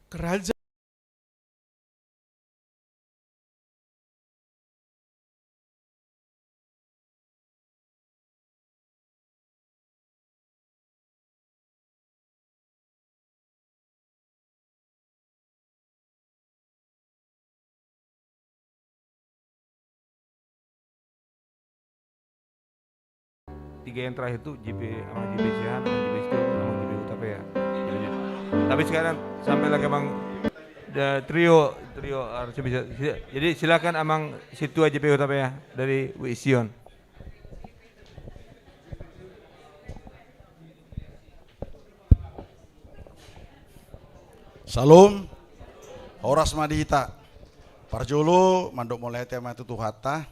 Kerajaan tiga yang terakhir itu JP sama JP Sehan sama JP Stone sama JP Utapaya. Tapi sekarang sampai lagi Bang trio harus bisa. Jadi silakan Amang Situa JP Utapaya dari Wision. Salam, Horas Madihita, Parjolo, Mandok Mulai Tema itu Tuhata,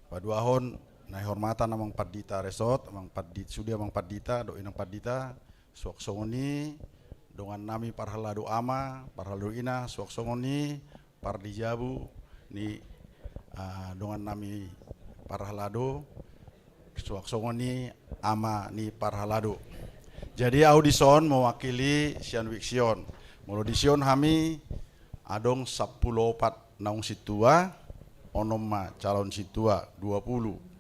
Paduahon, Naik Hormatan Amang Padita Resort, Amang Padita, Sudi Amang Padita, Do Inang Padita, Suak Songoni, Dongan Nami Parhalado Ama, Parhalado Ina, Suak Songoni, Pardijabu, Ni Dongan Nami Parhalado, Suak Songoni, Ama Ni Parhalado. Jadi audison mewakili Sian Wiksion. Audison kami adong 10 naung situa, onoma calon situa 20.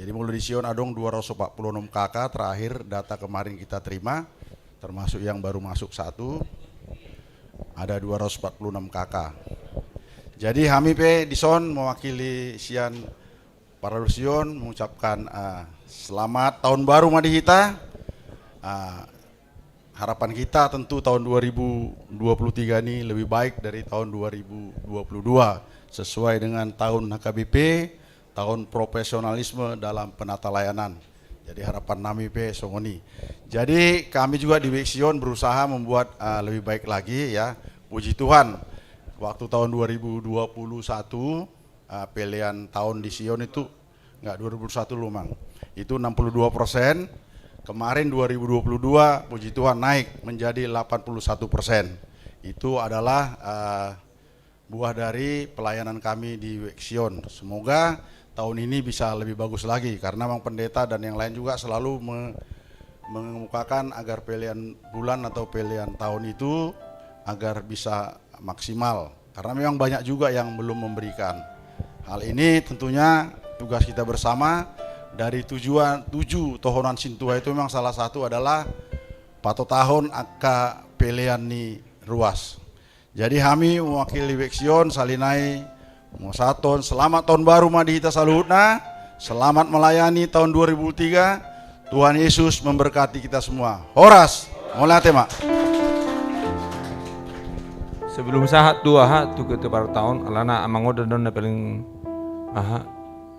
Jadi audison adong 246 kakak terakhir data kemarin kita terima, termasuk yang baru masuk satu, ada 246 kakak. Jadi kami pe dison mewakili Sian Paralusion mengucapkan selamat tahun baru Madihita. Harapan kita tentu tahun 2023 ini lebih baik dari tahun 2022 sesuai dengan tahun HKBP, tahun profesionalisme dalam penata layanan. Jadi harapan kami pe songoni. Jadi kami juga di Wision berusaha membuat lebih baik lagi ya. Puji Tuhan. Waktu tahun 2021 pilihan tahun di Sion itu enggak 2021 lu Mang. Itu 62%. Kemarin 2022 puji Tuhan naik menjadi 81%. Itu adalah buah dari pelayanan kami di Wision. Semoga tahun ini bisa lebih bagus lagi karena memang pendeta dan yang lain juga selalu mengemukakan agar pilihan bulan atau pilihan tahun itu agar bisa maksimal karena memang banyak juga yang belum memberikan. Hal ini tentunya tugas kita bersama. Dari tujuh tohonan sintua itu memang salah satu adalah pato tahun aka pilihan ni ruas. Jadi kami mewakili Wision salinai mosaton selamat tahun baru Madihita Saluhutna, selamat melayani tahun 2003. Tuhan Yesus memberkati kita semua. Horas, mulai tema. Sebelum sahat dua tu ke par tahun alana amang oda don na paling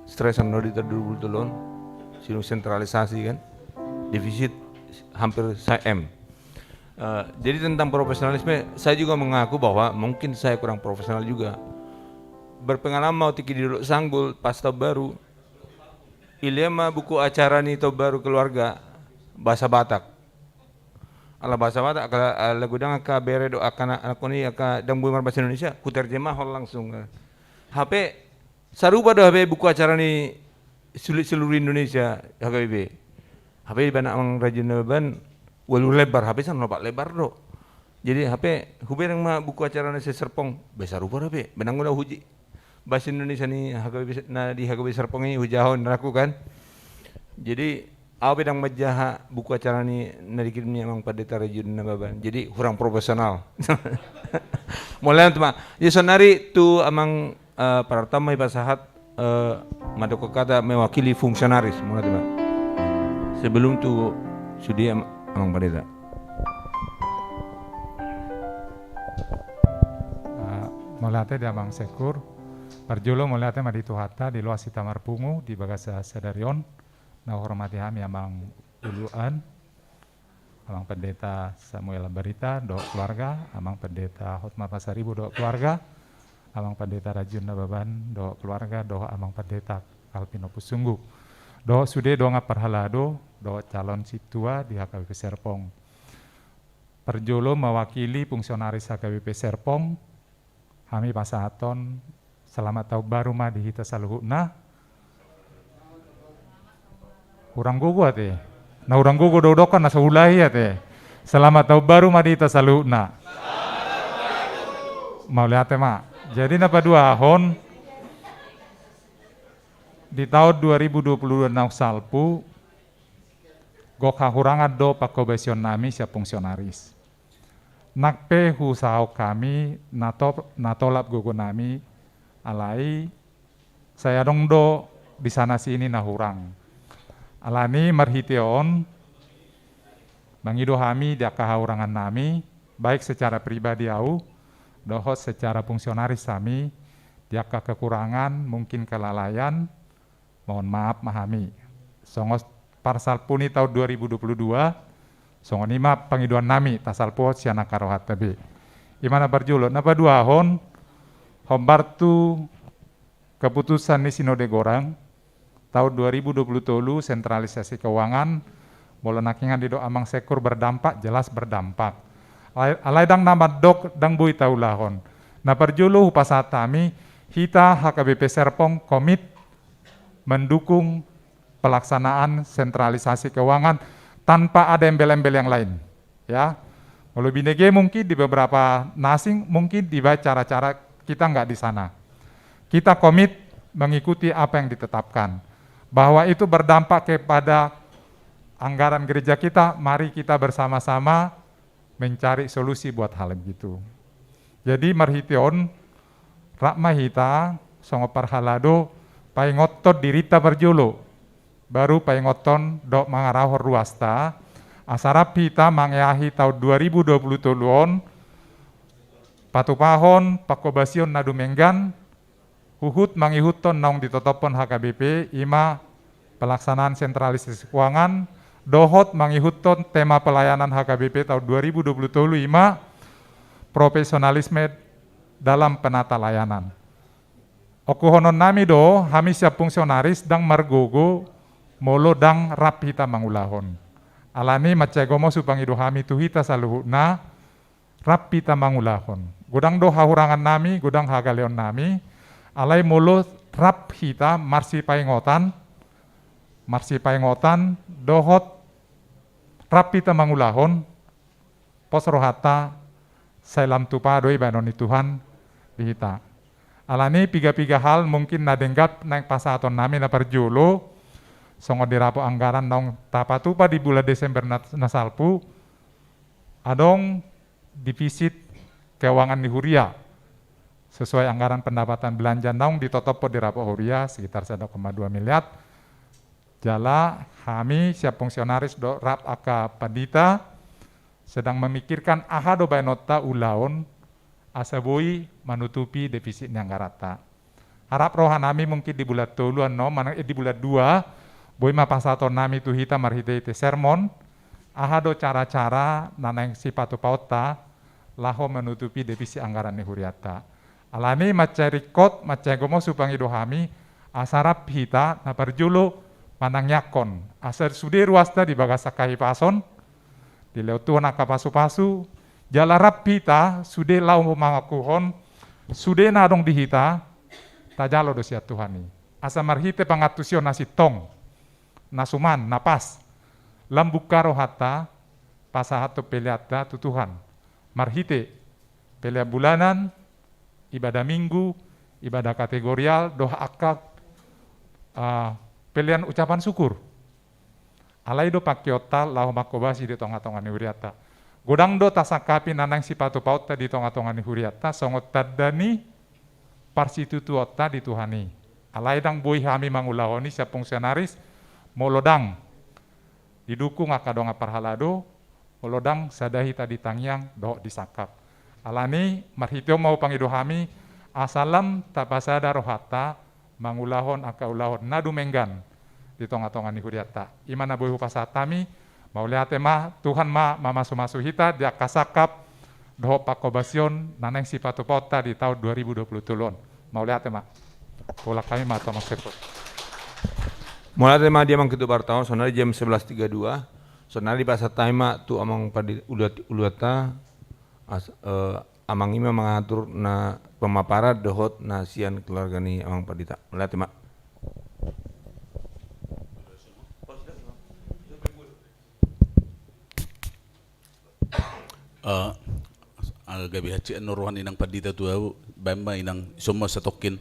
stres anu di terdulu tulon sinu sentralisasi kan defisit hampir M. Jadi tentang profesionalisme saya juga mengaku bahwa mungkin saya kurang profesional juga. Berpengalaman mau tiki duduk sanggul pas tahun baru ilema buku acara nih tahun baru keluarga bahasa Batak. Ala bahasa Batak ala gudang aka bere do akan aku ni aka dang buimar bahasa Indonesia ku terjemah langsung. HP sarupa dah HP buku acara ni sulit seluruh Indonesia HKBP. HP banyak orang rajin ban walu lebar HP san lopak lebar do. Jadi HP hube yang mah buku acara ni Serpong besar rupa HP benang udah huji. Bahasa Indonesia ni HKBP na di HKBP Serpong ini hujahon raku kan. Jadi apa yang majaha buku acara ni nadikirimnya emang Pendeta Rajun Nababan. Jadi kurang profesional. Mulai teman. Jadi sonari tu amang pertama ibasahat madoko kata mewakili fungsionaris mulai teman. Sebelum tu sudi amang Pendeta. Mulate di amang sekur. Parjolo mulate maditu hatta di luas Sitamar Pungu di Bagasa Sedarion. Nah hormati kami amang uluan, amang Pendeta Samuel Barita, doa keluarga, amang Pendeta Hotmar Pasaribu, doa keluarga, amang Pendeta Rajun Nababan, doa keluarga, doa amang Pendeta Alpino Pusunggu, doa sude doa Parhalado, doa calon situa di HKBP Serpong. Parjolo mewakili fungsionaris HKBP Serpong, kami pasahaton selamat tahun baru Madihita Saluhutna. Urang gugu ate. Na urang gugu dodokan na sa ulay ate. Selamat tahun baru Madihita Saluhutna. mau lihat mak. Jadi napa dua hon di tahun 2022 salpu gok hahurangan do pakobesion nami siap fungsionaris. Nakpe husau kami natolap gogo nami alai saya dong do di sana sini nahurang. Alani marhiteon mangido kami dia kahurangan nami baik secara pribadi au dohot secara fungsionaris kami dia kekurangan mungkin kelalaian mohon maaf mahami. Songos parsal puni tahun 2022 songonima pangiduan nami tasal po siana karohat tabi. Imana barjulo napa dua hon hombartu keputusan di Sinode Gorang tahun 2020 sentralisasi keuangan bola nakingan di do amang sekor berdampak jelas berdampak. Alai dang nama dok dang bui taulahon. Na perjulu pasatami hita HKBP Serpong komit mendukung pelaksanaan sentralisasi keuangan tanpa ada embel-embel yang lain. Ya, kalau binege mungkin di beberapa nasing mungkin di cara-cara kita nggak di sana. Kita komit mengikuti apa yang ditetapkan. Bahwa itu berdampak kepada anggaran gereja kita, mari kita bersama-sama mencari solusi buat hal begitu. Jadi marhition rakmahita songo parhalado paingotot dirita berjulu baru paingoton dok mangarahor ruasta asarap hita mangeahi tahun 2020 tuluon patupahon pakobasion nadumenggan huhut mangihuton naung ditotopon HKBP ima pelaksanaan sentralisasi keuangan dohot mangihuton tema pelayanan HKBP tahun 2020 ima profesionalisme dalam penata layanan. Okuhonon nami do hami siap fungsionaris dang margogo molo dang rap hita mangulahon. Alani macegomo supangido hami tuhita saluhuna rap hita mangulahon. Godang do hahurangan nami, godang hagaleon nami, alai molo rap hita marsi paingotan dohot rap hita mangulahon pos rohata sailam tupa doi banoni Tuhan dihita. Alani piga-piga hal mungkin nadenggap naik pasaton nami na perjulo songo dirapo anggaran naung tapatupa di bulan Desember nasalpu adong defisit keuangan di Huria sesuai anggaran pendapatan belanja naung ditotopo dirapo Huria sekitar 1,2 miliar jala kami siap fungsionaris do rap aka padita sedang memikirkan ahado bainota ulaon asabui menutupi defisit yang garata. Harap rohanami mungkin di bulan tuluan no, di bulan 2 boy mapasaton nami tuhita marhite sermon ahado cara-cara nanang sipatu pauta laho menutupi defisit anggaran ni huriata. Alani macerikot macegomo supangido hami asarap hita na perjulu manang yakon asar sudi ruasta di bagasa kahipason di leutuan akapasu-pasu jala rapita sude lau mangakuhon sude nadong dihita tajalo do sia Tuhani asa marhite pangatusio nasi tong nasuman napas lambuka rohata pasahato peliata tu Tuhan marhite pelia bulanan ibadah minggu ibadah kategorial doa akad pilihan ucapan syukur alai do pakiota lau makobasi di tonga-tonga ni huriata. Godang do tasakapi nanang sipatu pauta di tonga-tonga ni huriata songot tadani parsitutu otta di Tuhani. Alai dang bui hami mangulahoni siap fungsionaris molodang didukung akadonga parhalado molodang sadahi tadi tangyang do disakap. Alani marhitio mau pangido hami asalam tapasada rohata mangulahon akaulahon nadu menggan di tonga-tonga ni huriata. Imana boy hupasatami mau lihat mah Tuhan mama sumasu hita dia kasakap doho pakobasion naneng sipatu pota di tahun 2020 tulon. Mau lihat mah pola kami mah Thomas Sekor. Mulai tema dia mang ketubar tahun sonari jam 11.32 sonari pasatami mah tu amang padi uluata amang ima mengatur na pemaparan dohot nasian keluarga ni amang padita. Mulai tema gabi haci nuruhan inang padita tu bamba inang semua setokin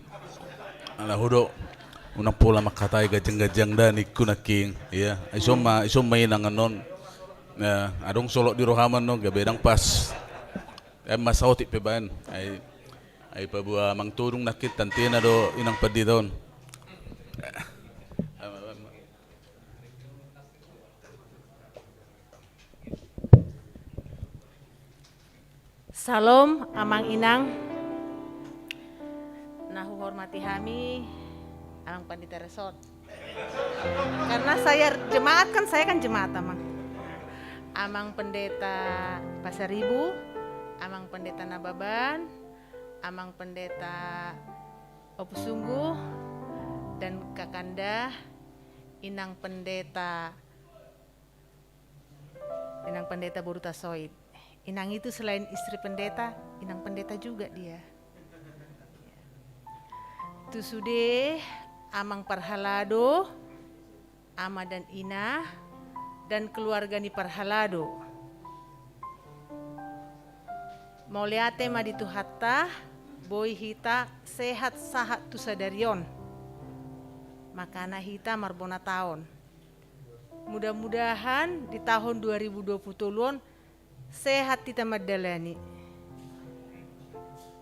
ala hudo unang pula makatay gajang-gajang dan iku naking ya isoma inang anon adong solok di rohaman no gabi dang pas masauti peban ay pabua mang turung nakit tantina do inang paditon. Salam amang inang, nahu hormati kami amang pandita resort. Karena saya jemaat kan, saya kan jemaat amang pendeta Pasaribu, amang pendeta Nababan, amang pendeta Opusungguh, dan Kakanda inang pendeta Borutasoid. Inang itu selain istri pendeta, inang pendeta juga dia. Tu sude amang Parhalado, ama dan ina, dan keluarga ni Parhalado. Mau liate maditu hatta, boy hita sehat sahat tu sadarion. Makana hita marbona tahun. Mudah-mudahan di tahun 2020 sehat kita madalani.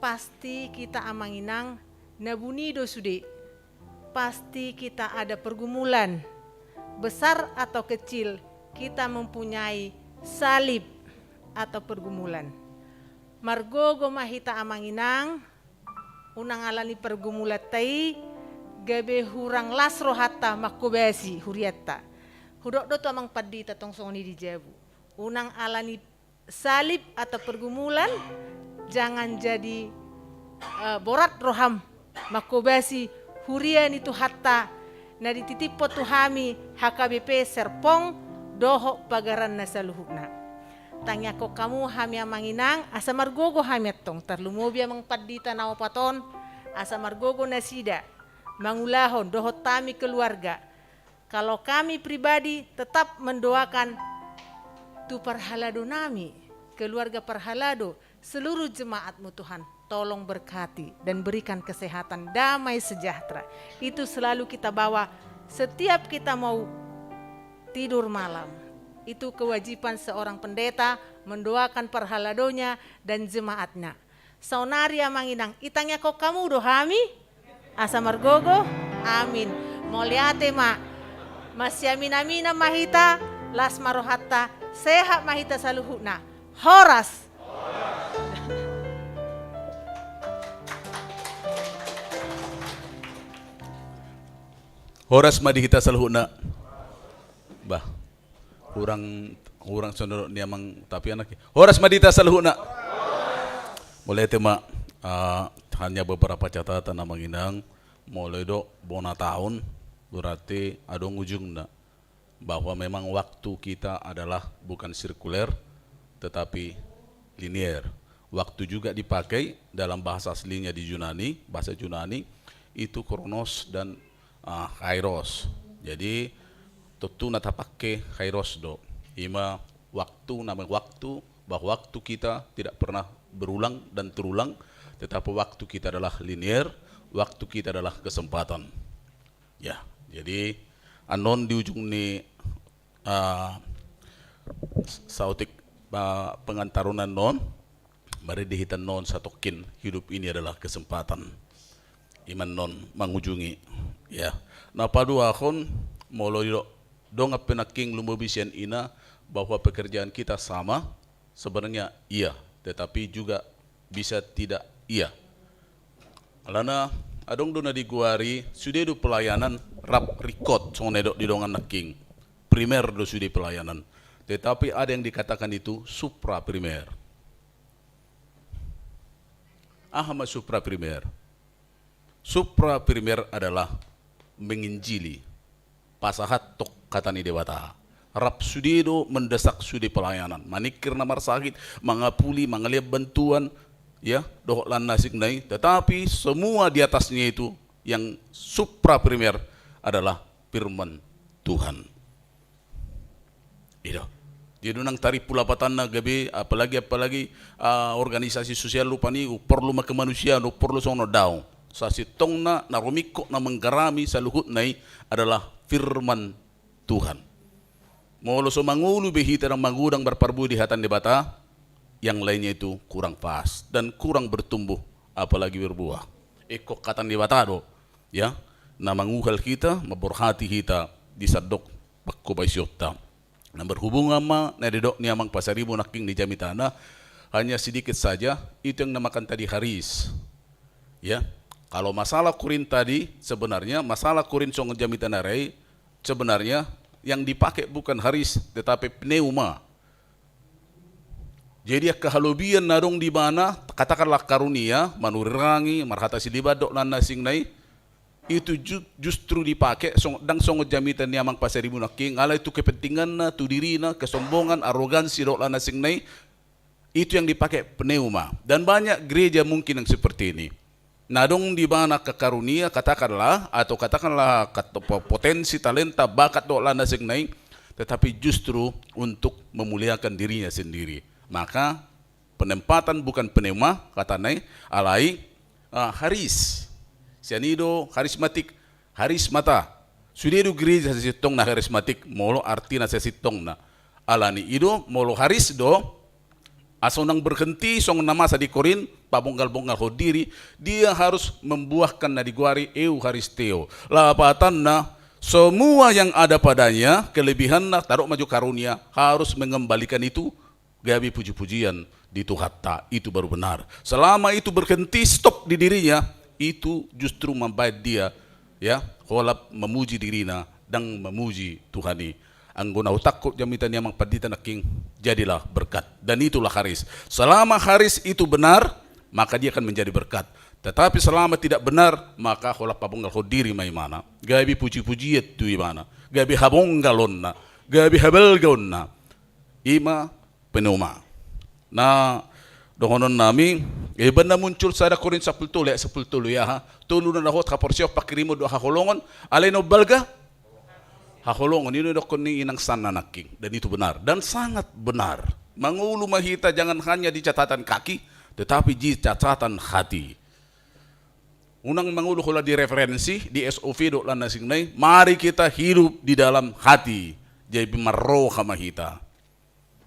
Pasti kita amang inang nabunido sude. Pasti kita ada pergumulan besar atau kecil, kita mempunyai salib atau pergumulan. Margogo mahita amang inang unang alani pergumulan tai gabe hurang lasro hatta makobasi huriatta. Hudok do to amang padita tong soni di Jabu. Unang alani salib atau pergumulan, jangan jadi borat roham makobasi hurian itu hatta na dititipo tuhami HKBP Serpong doho pagaran nasaluhukna. Tanya ko kamu hami amanginang asa margogo hami atong tarlumobia mang padita na opaton asa margogo nasida mangulahon doho tami keluarga. Kalau kami pribadi tetap mendoakan tu Parhalado nami, keluarga Parhalado, seluruh jemaatmu Tuhan, tolong berkati dan berikan kesehatan, damai sejahtera. Itu selalu kita bawa setiap kita mau tidur malam. Itu kewajiban seorang pendeta mendoakan Parhaladonya dan jemaatnya. Saunari amanginang, itangnya kok kamu dohami? Asa margogo? Amin. Moliate ma, masyaminamina mahita, las marohatta, sehat mahita saluhuna. Horas. Horas madihita saluhuna. Bah, kurang sonor ni amang tapi anak. Horas madihita saluhuna. Mulai tema hanya beberapa catatan amang inang. Mulai do bona tahun berarti adong ujungna. Bahwa memang waktu kita adalah bukan sirkuler tetapi linier. Waktu juga dipakai dalam bahasa aslinya di Yunani, bahasa Yunani itu kronos dan kairos. Jadi tentu nata pakai kairos do. Ima waktu nama waktu, bahwa waktu kita tidak pernah berulang dan terulang, tetapi waktu kita adalah linier, waktu kita adalah kesempatan. Ya, jadi anon di ujung ni sautik pengantarunan non, mari dihitan non satokin hidup ini adalah kesempatan. Iman non mengujungi, ya. Nah pada akon molo dong penaking lumbobisian ina bahwa pekerjaan kita sama, sebenarnya iya, tetapi juga bisa tidak iya. Alana adong dona di guari sudah do pelayanan rap record sonedok di dongan naking primer do sudah pelayanan, tetapi ada yang dikatakan itu supra primer. Ahma supra primer. Supra primer adalah menginjili pasahat tok katani dewata. Rap sudido mendesak sudi pelayanan, manikir namar sakit, mangapuli, mangaliap bantuan, ya, dohok lan nasik nai. Tetapi semua di atasnya itu yang supra primer adalah firman Tuhan. Itu Jadi nang tari pulapatan na gabi apalagi organisasi sosial lupa ni perlu kemanusiaan perlu sono daw. Sa sitong na narumiko na menggarami sa luhut nai adalah firman Tuhan. Molo so mangulu behita ng magudang berparbu di hatan di bata, yang lainnya itu kurang pas dan kurang bertumbuh apalagi berbuah. Eko katan di bata do, ya, na manguhal kita, maborhati kita di sadok pakko baisyota. Na berhubungan ma na dedok niya mang pasaribo naking di jamitana, hanya sedikit saja itu yang namakan tadi haris. Ya, kalau masalah kurin tadi sebenarnya masalah kurin song jamitana rei sebenarnya yang dipakai bukan haris tetapi pneuma. Jadi kehalubian narong di mana katakanlah karunia manurangi marhata silibadok lan nasing nai itu justru dipakai dang songo jamitan niamang pasaribu naking ala itu kepentingan na tu diri na kesombongan arogansi dok lan nasing nai itu yang dipakai pneuma dan banyak gereja mungkin yang seperti ini. Nadong di mana kekarunia katakanlah potensi talenta bakat dok lan nasing nai tetapi justru untuk memuliakan dirinya sendiri. Maka penempatan bukan pneuma kata nai alai haris sianido harismatik harismata sudido gereja sitong na harismatik molo arti na sitong na alani ido molo haris do aso nang berhenti song nama sa di Korin pabonggal-bonggal hodiri dia harus membuahkan na diguari euharisteo lapatan na semua yang ada padanya kelebihan na taruh maju karunia harus mengembalikan itu gabi puji-pujian di Tuhan itu baru benar. Selama itu berhenti stop di dirinya, itu justru membuat dia ya holap memuji dirinya dan memuji Tuhani. Anggona utakut jamitan yang padita naking jadilah berkat dan itulah haris. Selama haris itu benar, maka dia akan menjadi berkat. Tetapi selama tidak benar, maka holap pabonggal hodiri mai mana. Gabi puji-pujian tu mana. Gabi habonggalonna, gabi habelgaonna. Ima pneuma. Nah, dohonon nami, benda muncul sada Korin 10 ya ha. Tulu na nahot kaporsyo pakirimo do haholongon, alay no balga haholongon ini do koni inang sana naking dan itu benar dan sangat benar. Mangulu mahita jangan hanya di catatan kaki, tetapi di catatan hati. Unang mangulu kula di referensi di SOV do lan nasing nai, mari kita hidup di dalam hati. Jadi maroha mahita.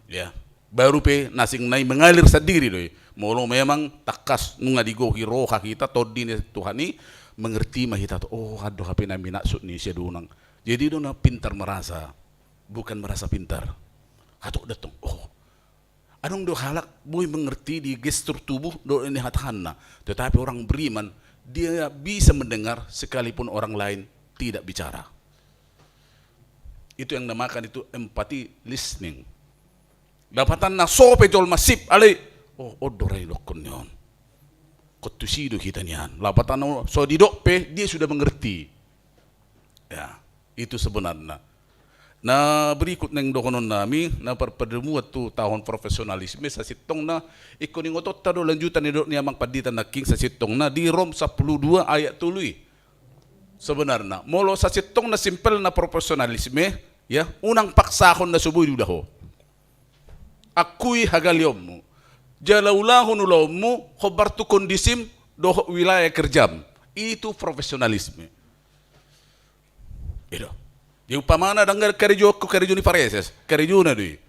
Ya. Baru pe nasing nai mengalir sendiri loh. Molo memang takas nunga digohi roha kita todine Tuhani mengerti mahita to. Oh aduh hape na minaksud ni siya dunang. Jadi dona pintar merasa, bukan merasa pintar. Hatok datang. Oh, anong do halak boy mengerti di gestur tubuh do ini hatana. Tetapi orang beriman dia bisa mendengar sekalipun orang lain tidak bicara. Itu yang namakan itu empathy listening. Dapatan na sope jol masip alay oh odoray lokon yon kotusido kita niyan lapatan na so didok pe dia sudah mengerti ya itu sebenarnya na berikut neng dokonon nami na perpedemuat tu tahun profesionalisme sa sitong na ikoning otot tado lanjutan ni dok niamang paditan na king sa sitong na di Rom 12 ayat tuluy sebenarnya molo sa sitong na simple na profesionalisme ya unang paksahon na subuy dudaho akui hagaliommu jalaulahun ulommu khobartu kondisim do wilayah kerjam itu profesionalisme itu di upamana danggar karejo ni pareses karejo na dui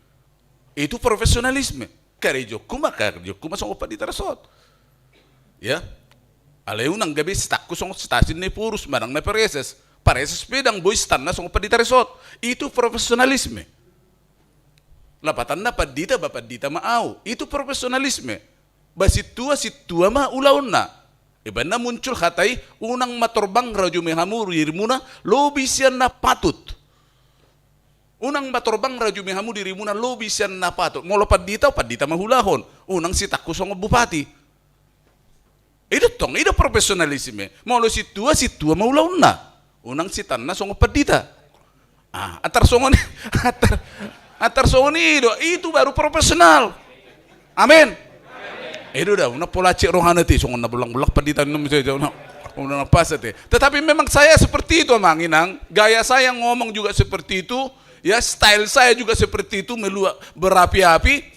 itu profesionalisme karejo kuma song opa di tarasot ya aleu nang gabi stakku song stasin ne purus manang na pareses pedang boys tan na song opa di tarasot itu profesionalisme. Lapatan na padita bapadita maaw. Itu profesionalisme. Situa mah ulaon na. Iba na muncul hatay unang matorbang radyo mehamur diri muna lobi siya na patut. Unang matorbang radyo mehamur diri muna lobi siya na patut. Molo padita mahulahon. Unang sitak kusong bupati. Itu profesionalisme. Molo situa maulaon na. Unang sitan na song padita. Atar sonido itu baru profesional. Amin. Itu dah una pola cek rohani ti songon na bulak-bulak paditan num saja una napasate. Tetapi memang saya seperti itu manginang, gaya saya ngomong juga seperti itu, Ya style saya juga seperti itu, meluap berapi-api.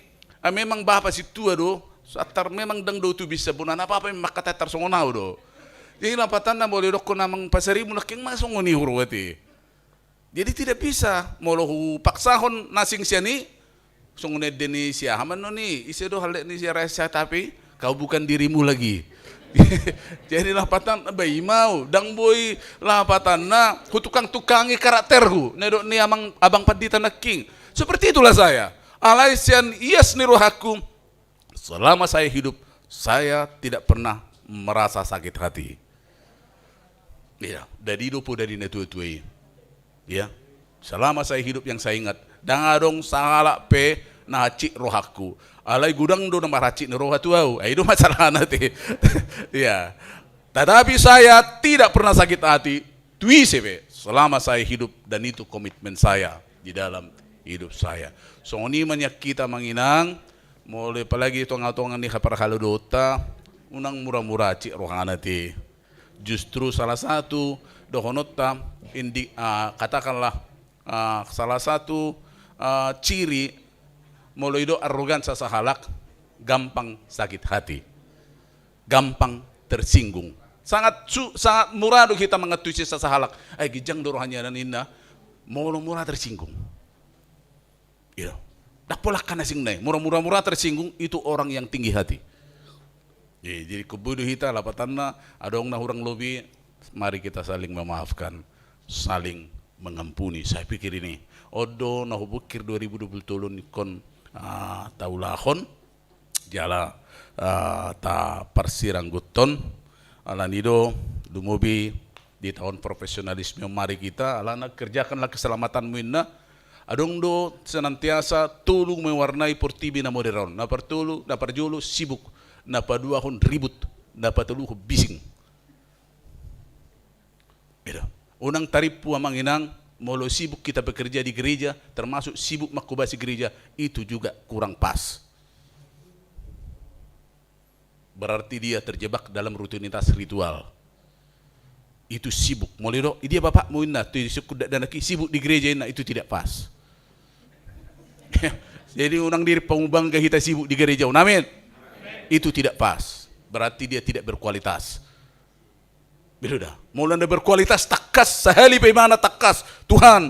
Memang bapak si tua do, satar memang dang do tu bisa bunan apa yang makata tersongonau do. Jadi lapatan na boleh dok namang pasari mo naking masongoni hurwati. Jadi tidak bisa molo paksahon nasing siya ni songoned deni siya haman no ni isi do hal ni siya rasa tapi kau bukan dirimu lagi. Jadi lapatan bayi mau dang boy lapatan na kutukang-tukangi karakterku nedok ni abang padita na king. Seperti itulah saya. Alaisian yes ni rohaku. Selama saya hidup saya tidak pernah merasa sakit hati. Ya, dari dopo dari netu-tuai. Ya. Selama saya hidup yang saya ingat, dangadong sahala pe na hacik rohaku. Alai gudang do na maracik ni roha tuau. Itu masalah nanti. Ya. Tetapi saya tidak pernah sakit hati. Tui sebe selama saya hidup dan itu komitmen saya di dalam hidup saya. So ini manyak kita manginang, mulai apalagi tonga-tonga ni kaparahalu dota, unang murah-murah cik rohana ti. Justru salah satu dohonota katakanlah salah satu ciri mulai do arogan sa halak, gampang sakit hati, gampang tersinggung. Sangat murah do kita mengetusi sa halak. Gijang do rohanya dan inna, murah tersinggung. Ya, dak pola kana sing nai, murah tersinggung itu orang yang tinggi hati. Jadi kebudu kita lapatanna adong na hurang lobi, mari kita saling memaafkan, saling mengampuni. Saya pikir ini odo na hubukir 2023 nikon taulahon jala ta parsirang guton alanido dumubi di tahun profesionalisme mari kita alana kerjakanlah keselamatanmu inna adong do senantiasa tulung mewarnai portibi na modern na parjulu sibuk na paduahon ribut na patuluh bising. Unang taripu amanginang molo sibuk kita bekerja di gereja, termasuk sibuk makubasi gereja, itu juga kurang pas. Berarti dia terjebak dalam rutinitas ritual. Itu sibuk. Molero, dia bapak mau inna, dan sibuk di gereja inna, itu tidak pas. Jadi unang diri pengubangga kita sibuk di gereja, amin. Itu tidak pas. Berarti dia tidak berkualitas. Berudah, mulai berkualitas takas sahali bagaimana takas Tuhan.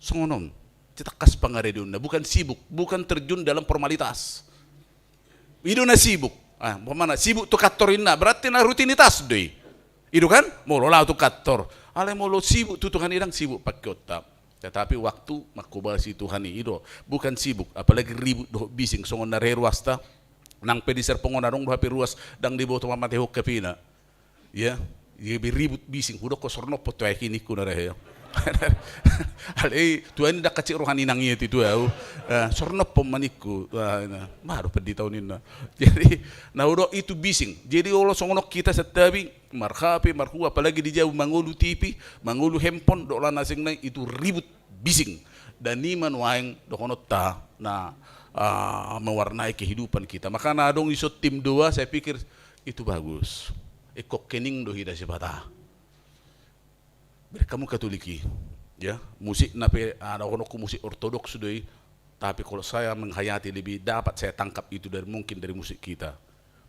Songonom, takas pangareduna, bukan sibuk, bukan terjun dalam formalitas. Iduna sibuk, mana sibuk tu katorinna, berarti na rutinitas deh. Itu kan, molo lah tu kator. Ale molo sibuk tu Tuhan idang sibuk pakai otak. Tetapi waktu makubasi Tuhan itu bukan sibuk, apalagi ribut doh bising songon nare ruasta, nang pediser pengonarong doh hapi ruas dang di bawah mate hok kapina. Ya, dia ribut bising, udah kosorno poto ini kuna reheo. Ale Tuhan dah kacik rohani nangi itu au. Sorno pemaniku, baru pedi tahun ini. Jadi, nah udah itu bising. Jadi Allah songonok kita setabi marhapi marhu apalagi di jauh mangulu TV, mangulu handphone dolan nasing nai itu ribut bising. Dan niman waeng dokonot ta na mewarnai kehidupan kita. Maka na dong iso tim 2 saya pikir itu bagus. Kok kening do hida sebata. Kamu Katoliki, ya musik nape ada orang musik ortodoks doi, tapi kalau saya menghayati lebih dapat saya tangkap itu dari musik kita.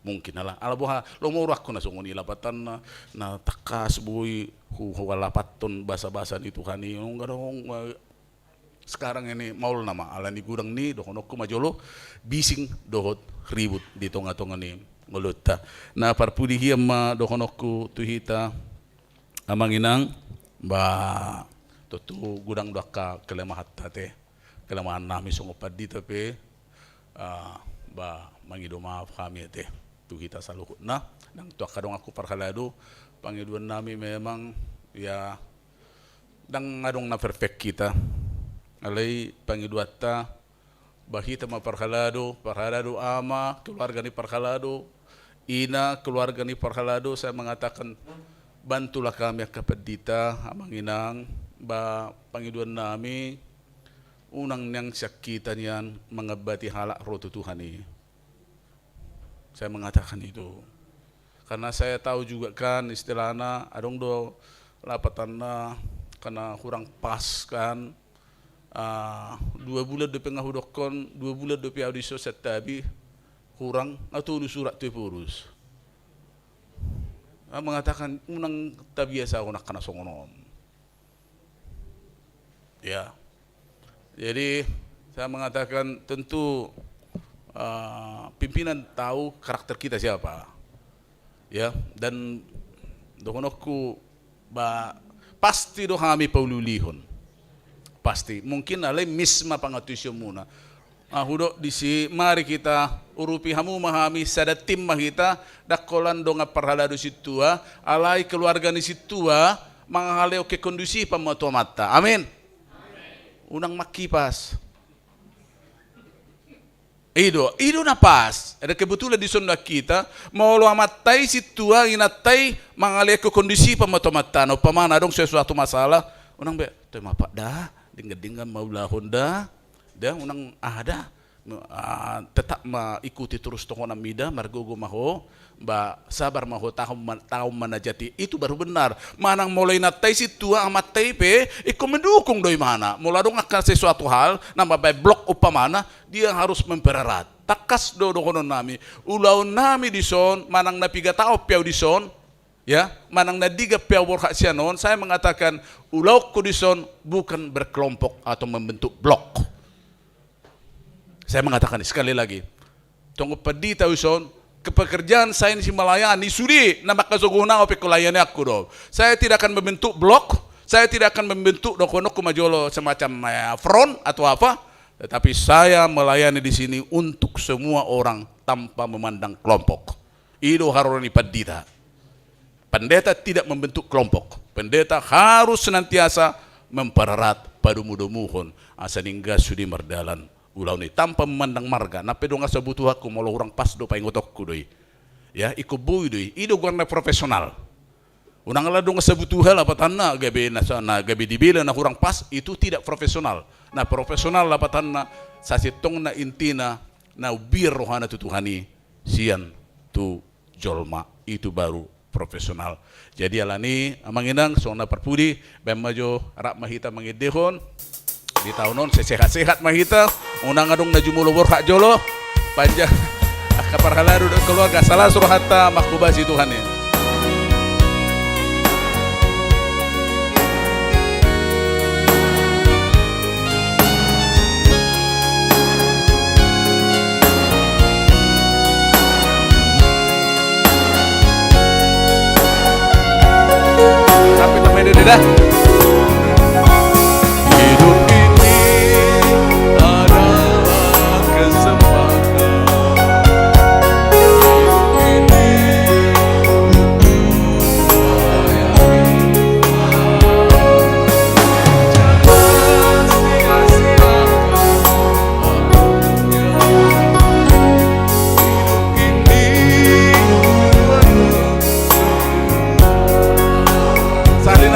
Mungkin ala boha lo mau aku na songoni lapatan na takas boy lapaton basa-basa di Tuhan ini enggak dong. Sekarang ini maul nama ala ni gudang ni dohonokku majolo bising dohot ribut di tonga-tonga ni ngolota. Na parpudi hiam ma dohonokku tuhita amanginang ba tutu gudang doka kelemahat tate kelemahan nami songopad di tapi ba mangido maaf kami te tuhita saluhut na nang tuak kadong aku parhalado pangiduan nami memang ya dang ngadong na perfect kita alai pangiduata bahita ma parhalado ama keluarga ni parhalado ina keluarga ni parhalado saya mengatakan bantulah kami kapedita amanginang ba pangiduan nami unang nang sakitan yan mengabati halak roto Tuhan ini. Saya mengatakan itu karena saya tahu juga kan istilahnya adong do lapatan na karena kurang pas kan 2 bulan DP ngahudokon, 2 bulan DP audisio setabi kurang atau surat tu purus. Mengatakan unang tabiasa aku nak kena songonom. Ya, jadi saya mengatakan tentu pimpinan tahu karakter kita siapa, ya, dan dokonokku pasti do kami paululihon, pasti mungkin alai misma pangatusyo muna. Hudo disi mari kita urupi hamu mahami sada tim mahita dakolan donga parhalado situa alai keluarga ni situa mangahaleo ke kondusi pamato mata. Amin. Unang makipas. Ido na pas. Ada kebetulan di sonda kita mau lo amatai situa inatai mangahaleo ke kondisi pamato mata. No pamana dong sesuatu masalah. Unang be, tu mapak dah, dinggan mau lahon dah. Dah unang ada tetap mengikuti terus tokonan mida margogo maho sabar maho tahu manajati itu baru benar. Manang mulai natai situ amat taipe iko mendukung doi mana mulai dong akan sesuatu hal nama by blok upamana dia harus mempererat takas do konon nami ulau nami di son manang napiga tao piau di son ya manang nadiga piau borhak sianon saya mengatakan ulau ku di son bukan berkelompok atau membentuk blok. Saya mengatakan sekali lagi, tunggu pedi tahu son, kepekerjaan saya ini melayani sudi nama kasuguna ope kulayani aku do. Saya tidak akan membentuk blok, saya tidak akan membentuk dokonok kumajolo semacam front atau apa, tetapi saya melayani di sini untuk semua orang tanpa memandang kelompok. Itu haroni padita. Pendeta tidak membentuk kelompok. Pendeta harus senantiasa mempererat padu mudomuhon asaningga sudi merdalan. Ulau ni tanpa memandang marga, nape dong asa butuh aku mau orang pas do paing otokku doi, ya ikut bui doi, itu guna profesional. Unang lah dong asa butuh hal apa tanah gabe nasana gabe dibela na kurang pas itu tidak profesional. Nah profesional apa tanah sasitong na intina na ubir rohana tu Tuhani sian tu jolma itu baru profesional. Jadi alani amanginang sona perpudi bemajo arak mahita mangidehon. Di tahunon sehat-sehat mahita unang adong najumulo borhak jolo panjang kaparhalado dan keluarga salah suruh hatta makbubasi Tuhan ya. Tapi namanya dah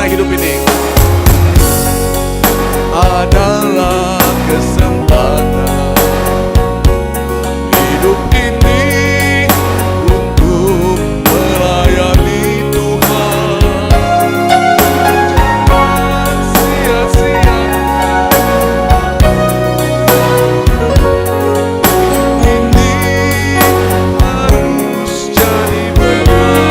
hidup ini adalah kesempatan hidup ini untuk melayani Tuhan. Jangan sia-siakan ini harus jadi benar.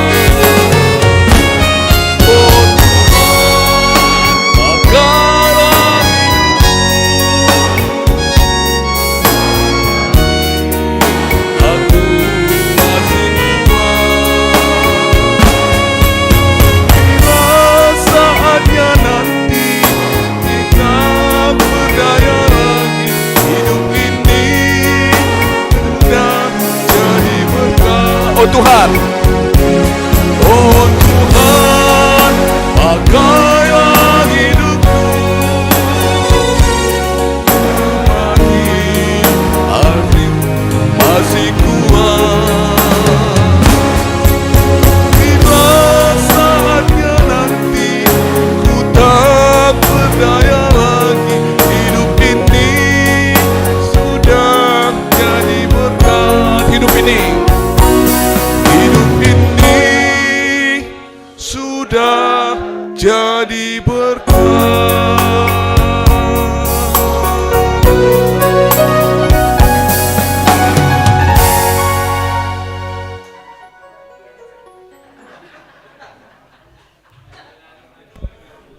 Oh Tuhan, oh Tuhan, pakailah hidupku, hari masih kuat. Bila saatnya nanti ku tak berdaya lagi, hidup ini sudah jadi berkat. Hidup ini sudah jadi berkat.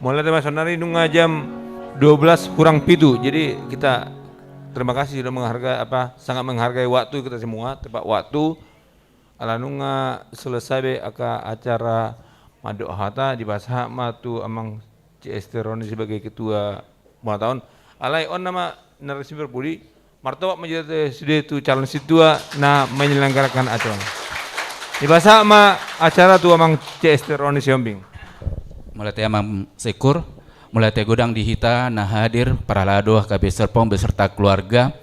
mulai Mas Sonari nunggu jam 12 kurang pitu. Jadi kita terima kasih sudah sangat menghargai waktu kita semua, tepat waktu. Ala nunga selesai be acara Madok Hata di bahasa matu amang CS Teroni sebagai ketua bulan tahun. Alai on nama narasumber budi martabat menjadi sudah itu calon situa menyelenggarakan acara. Di bahasa acara tu amang CS Teroni Siombing. Mulai amang sekur, mulai gudang dihita hadir para lado KB Serpong beserta keluarga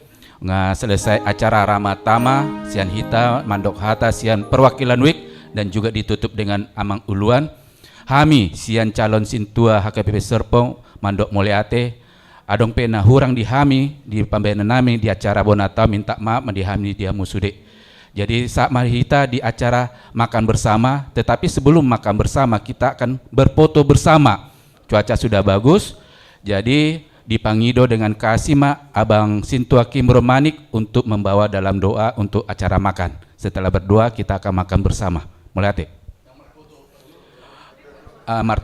selesai acara Ramatama sian hita Mandok Hata sian perwakilan WIK dan juga ditutup dengan amang uluan Hami sian calon sintua HKBP Serpong Mandok Moleate adong pena hurang di Hami di pambenan nami di acara Bonata minta maaf di Hami dia musude. Jadi saat hita di acara makan bersama, tetapi sebelum makan bersama kita akan berfoto bersama. Cuaca sudah bagus, jadi dipangido dengan kasih Abang Sintua Kim Romanik untuk membawa dalam doa untuk acara makan. Setelah berdoa kita akan makan bersama. Mulai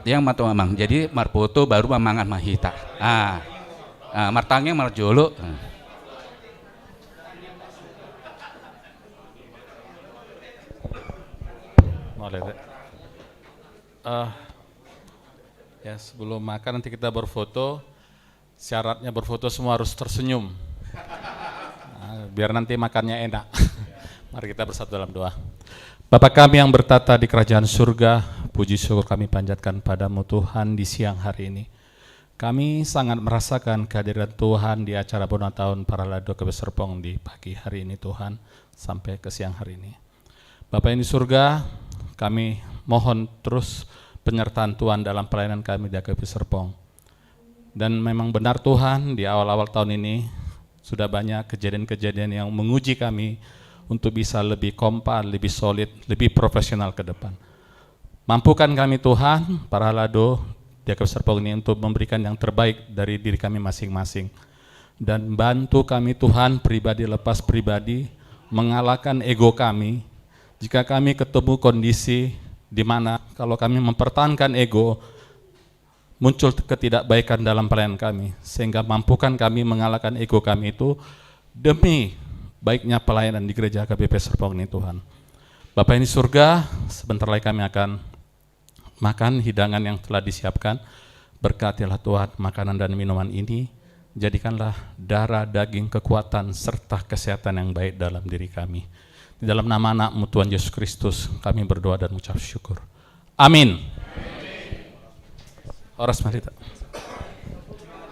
yang matu mamang. Jadi marpoto baru mamangan mahita. Martangnya marjolo. Mulai ya sebelum makan nanti kita berfoto. Syaratnya berfoto semua harus tersenyum, biar nanti makannya enak. Mari kita bersatu dalam doa. Bapa kami yang bertata di kerajaan surga, puji syukur kami panjatkan padamu Tuhan di siang hari ini. Kami sangat merasakan kehadiran Tuhan di acara Bonat Tahun para Lado KB Serpong di pagi hari ini Tuhan, sampai ke siang hari ini. Bapa yang di surga, kami mohon terus penyertaan Tuhan dalam pelayanan kami di KB Serpong. Dan memang benar Tuhan di awal-awal tahun ini sudah banyak kejadian-kejadian yang menguji kami untuk bisa lebih kompak, lebih solid, lebih profesional ke depan. Mampukan kami Tuhan, para lado di KB Serpong ini untuk memberikan yang terbaik dari diri kami masing-masing. Dan bantu kami Tuhan pribadi lepas pribadi, mengalahkan ego kami. Jika kami ketemu kondisi di mana kalau kami mempertahankan ego, muncul ketidakbaikan dalam pelayanan kami, sehingga mampukan kami mengalahkan ego kami itu demi baiknya pelayanan di gereja HKBP Serpong ini Tuhan. Bapa yang di surga, sebentar lagi kami akan makan hidangan yang telah disiapkan. Berkatilah Tuhan makanan dan minuman ini, jadikanlah darah, daging, kekuatan, serta kesehatan yang baik dalam diri kami. Di dalam nama anak-Mu Tuhan Yesus Kristus kami berdoa dan mengucap syukur. Amin. Horas Mahita.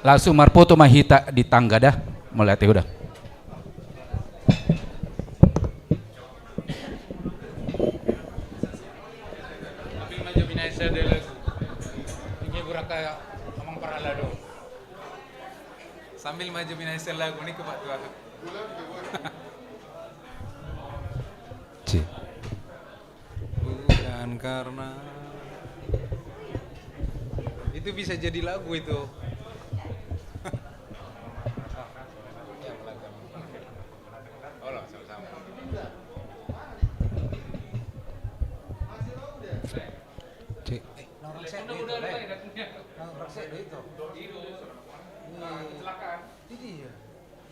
Langsung marpoto mahita di tangga dah, mulai udah. Sambil maju binasa lagu ni kepak Tuhan. Bukan karena itu bisa jadi lagu itu. Kecelakaan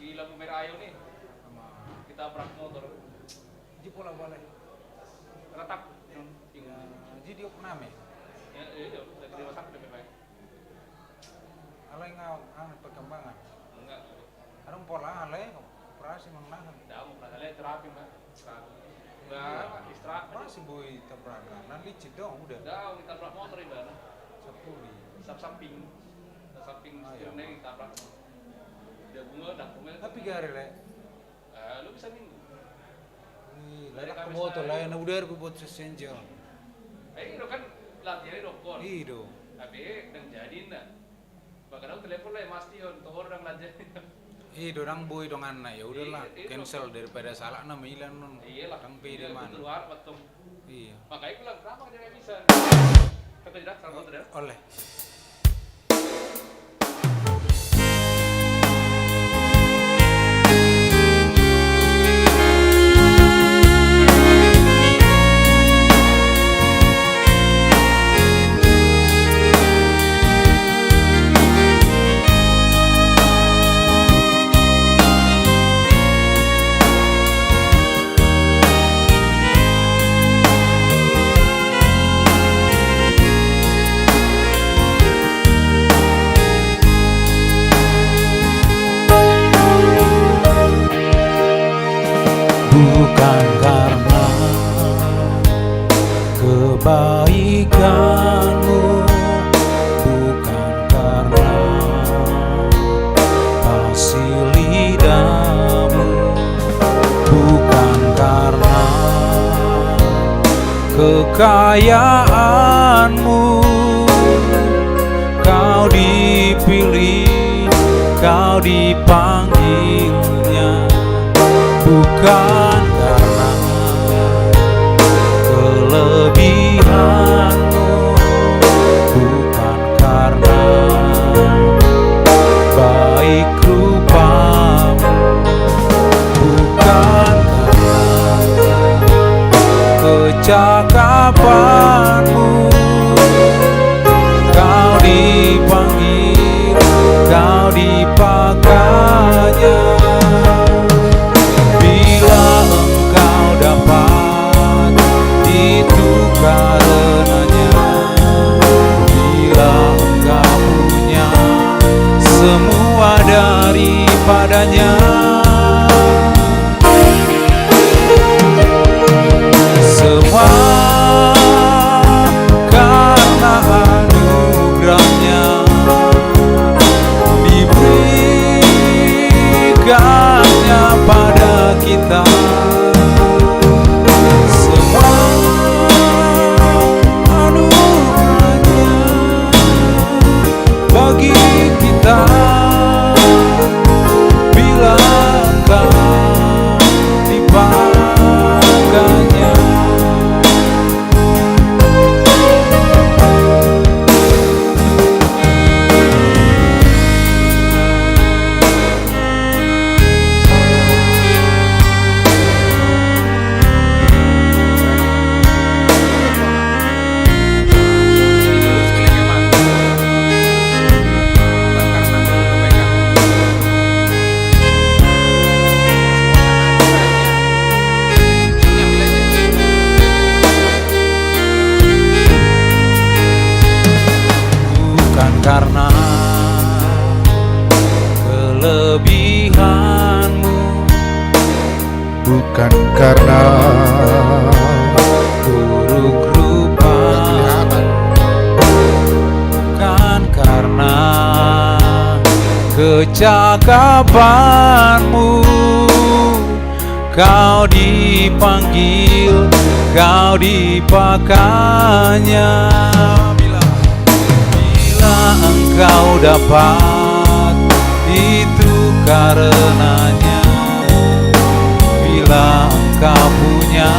di lampu merah ayo nih, kita prak motor. Di pola boleh. Retak. Jadi dia pernah me. Ya, iya, dari dewasa udah baik. Alai ngau perkembangan. Enggak. Ada pola alai operasi mengenang. Tidak mau alai terapi mbak. Enggak, istirahat. Masih boy tabrakan. Nanti licin dong udah. Enggak, kita tabrak motor ibadah. Sepuli. Samping. Samping setirnya ditabrak. Dia bunga. Tapi gare le. Lu bisa minggu. Nih, layak ke motor lain udah aku buat sesenjal. Itu kan latihan dokter. Iya. Tapi dan jadi ndak. Bahkan aku telepon lah Mas Tion, tuh orang latihan. Dorang boy dong anak ya udahlah cancel daripada salah nama ilan non. Iyalah. Kang pede mana. Keluar betul. Iya. Makanya aku bilang kenapa dia nggak bisa? Kata tidak, salah tidak. Oleh. bukan karena kebaikanmu, bukan karena kasih lidah-Mu, bukan karena kekayaan-Mu. Kau dipilih, Kau dipanggilnya, bukan karena kelebihan-Mu, bukan karena baik rupa-Mu, bukan karena kecakapan-Mu. Kau dipanggil, Kau dipakainya. Bila Engkau dapat, itu karenanya. Bila Engkau punya semua daripadanya. Semua karena anugerah-Nya diberikannya pada kita. Semua anugerah-Nya bagi kita. Bila Engkau dipakainya. Bukan karena kelebihan-Mu, bukan karena buruk rupa, bukan karena kecakapan-Mu. Kau dipanggil, Kau dipakainya. Bila Engkau dapat, itu karenanya. Bila Engkau punya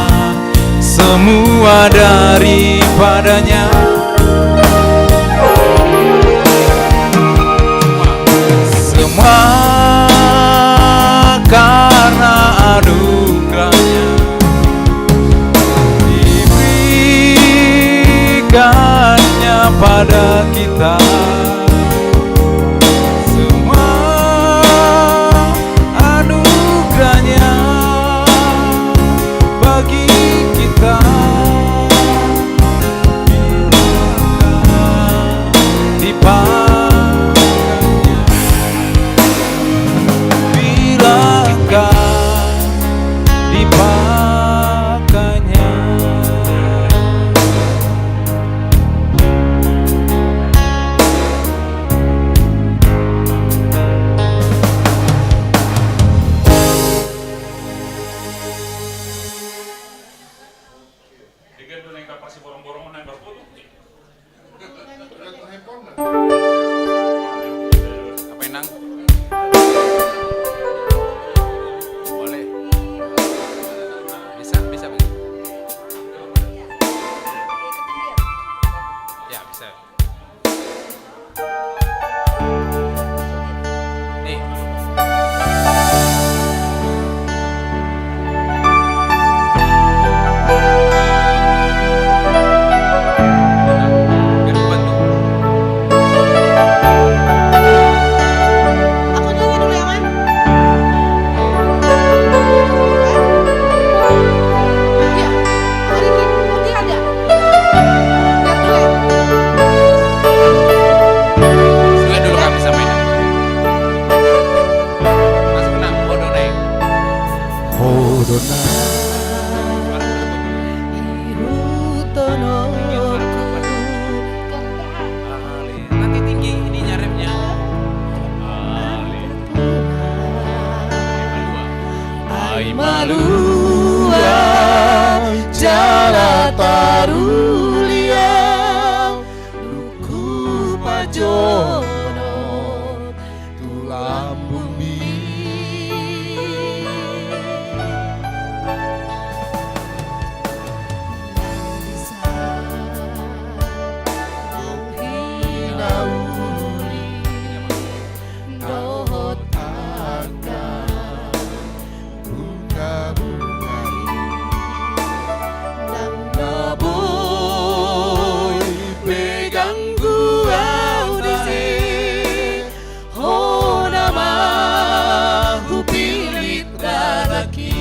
semua daripadanya. Semua karena anugerah-Nya diberikannya pada kita. Semua anugerah-Nya bagi kita. Bila Engkau dipakainya. Bila Engkau dipakainya. karulia duku pajono tulang bumi hinauli dohot akan bunga-bungai nang naboy pegang gua disi ho nama hu pilit dadaki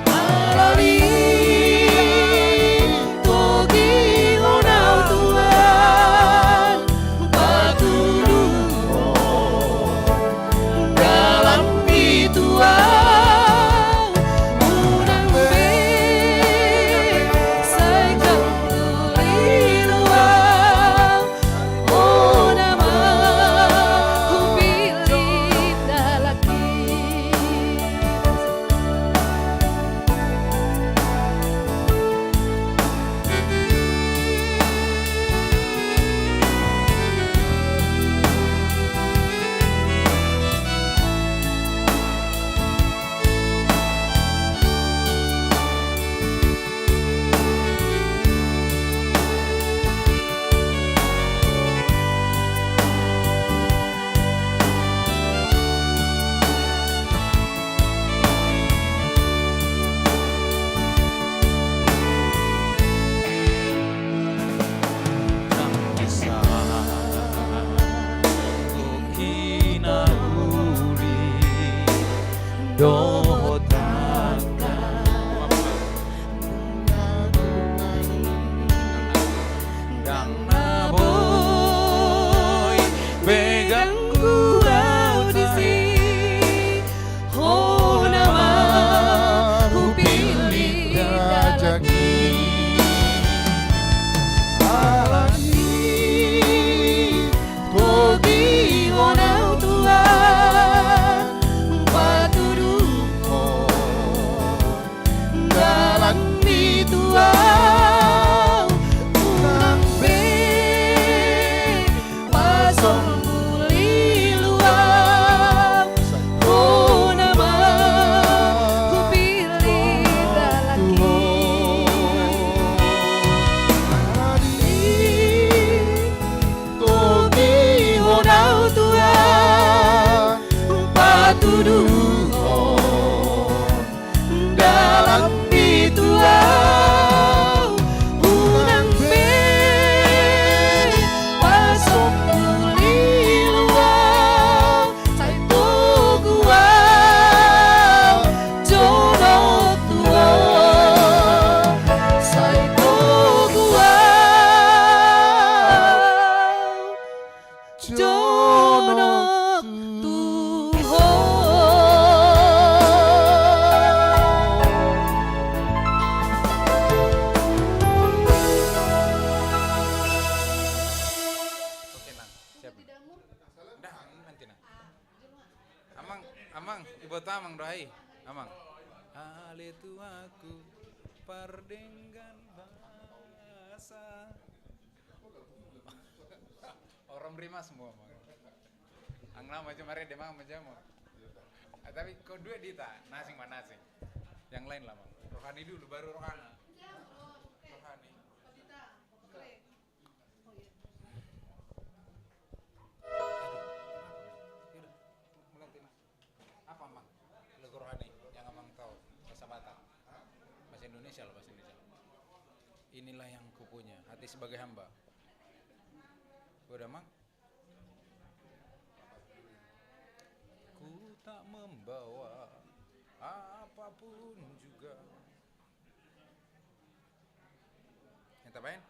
alali togi honau Tuhan patuluho dalam pituau unang be saikang tuliluau oh nama hu pilit dalaki dalam pituau unang be pasok tuliluau sai toguau jono tuau sai toguau jono Amang, ibu tamang doai, amang. Ale tuaku pardenggan bahasa. Orang berima semua, mang. Angna macam mare demang macam mau. Tapi kau dua dita, nasing mana nasing. Yang lain lah, mang. Rohani dulu, baru rohana. Rohani. Apa mang? Lagu rohani yang amang tahu bahasa Batak, bahasa Indonesia loh, bahasa Indonesia. Inilah yang kupunya, hati sebagai hamba. Udah mang? Ku tak membawa apapun juga. Yang tapain?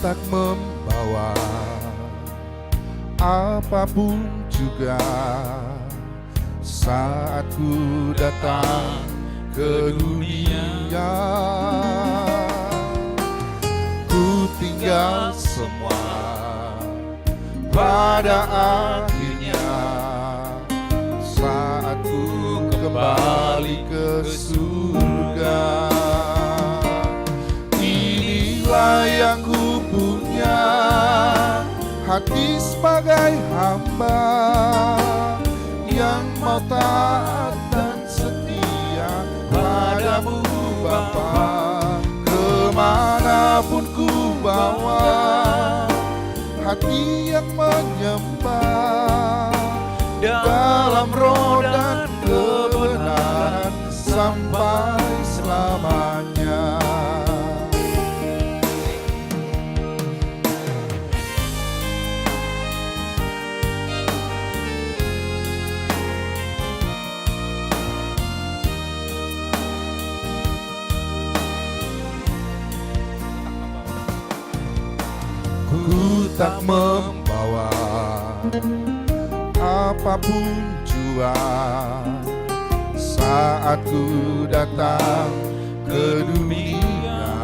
tak membawa apapun juga saat ku datang ke dunia. Ku tinggal semua pada akhirnya saat ku kembali ke surga. Inilah yang ku punya, hati sebagai hamba yang mau taat dan setia padamu Bapa. Kemanapun ku bawa hati yang menyembah dalam roh dan kebenaran sampai selamanya. Ku tak membawa apapun jua saat ku datang ke dunia.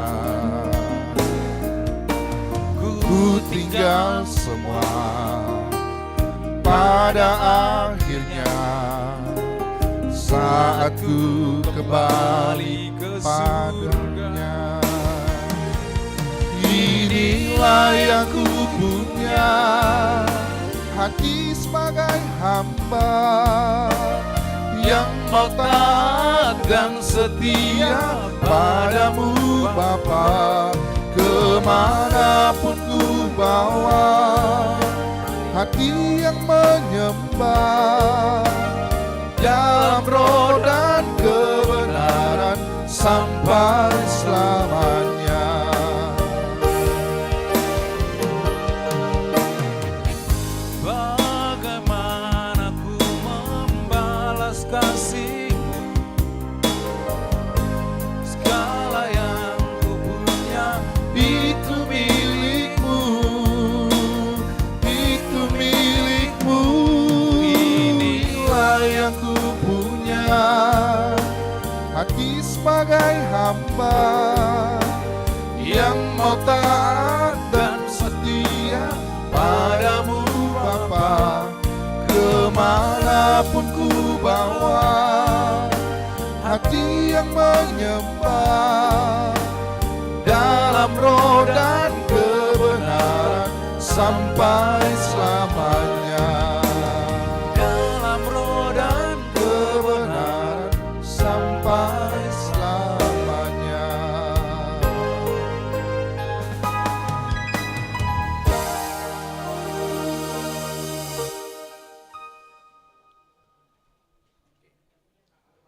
Ku tinggal semua pada akhirnya saat ku kembali kepadanya. Inilah yang ku punya, hati sebagai hamba yang mau taat dan setia padamu Bapa. Kemanapun ku bawa hati yang menyembah dalam roh dan kebenaran sampai selamanya. Hati sebagai hamba yang mau taat dan setia padamu Bapa. Kemanapun ku bawa hati yang menyembah dalam roh dan kebenaran sampai selamanya. Dalam roh dan kebenaran sampai selamanya.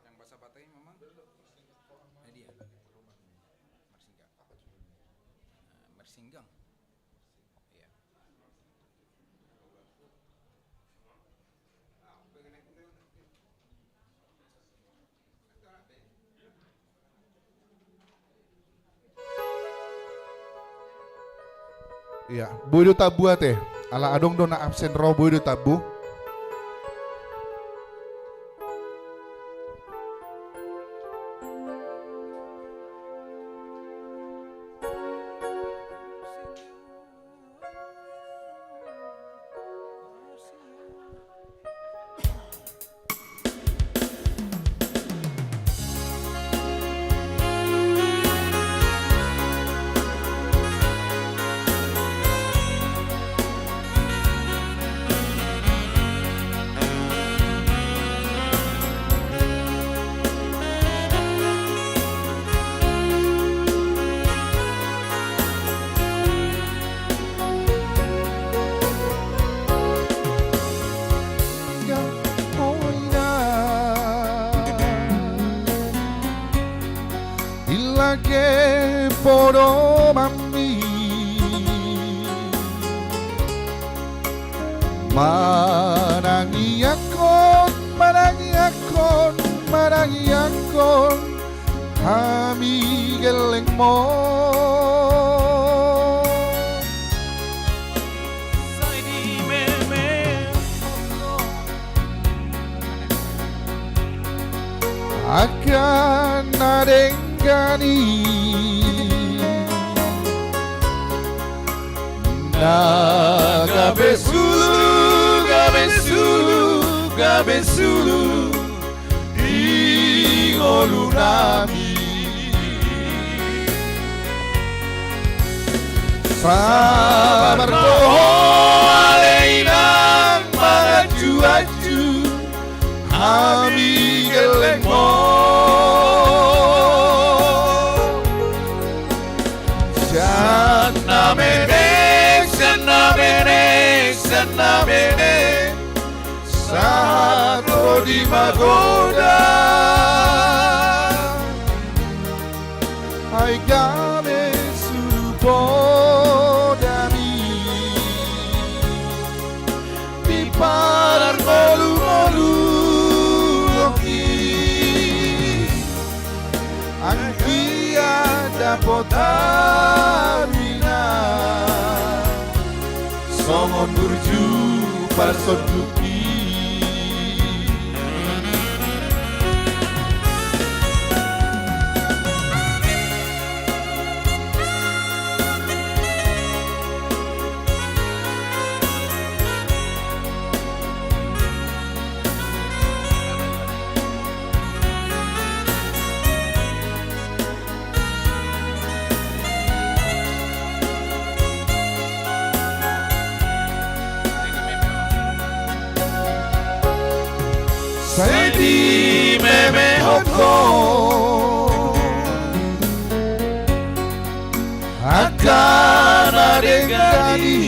Yang bahasa batai memang dia Mersinggang. Iya. Iya, boido tabu teh. Ala adong dona absen ro boido tabu. Ilage poro mami marangi akon, marangi akon, marangi akon kami geleng mo akan adengkani na gabe sulu ingolu nami sabar doho aleinang maju-aju kami geleng mo sana menek saat di magoda ai game surupodami di parar golu-golu Angkia dapat arwina Songon burju parson duki Saya di memehoko akan adengkani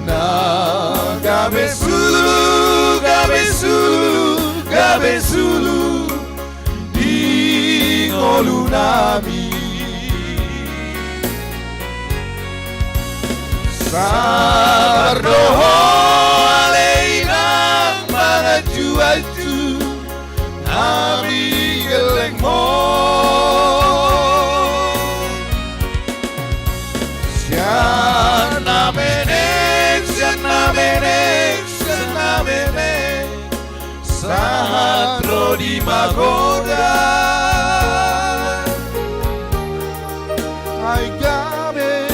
na gabe sulu di ngolu nami sabar doho aleinang maju-aju kami geleng mo siana menek sahat di magoda ai gabe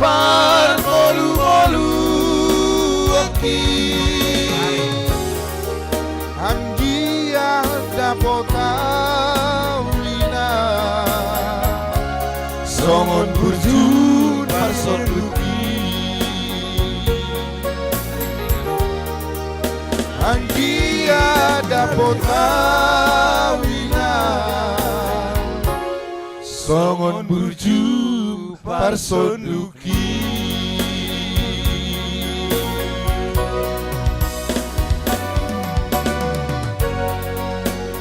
par molu-molu oki Anggia dapat awina Songon burjun parson duki Anggia dapat awina Songon burjun parson duki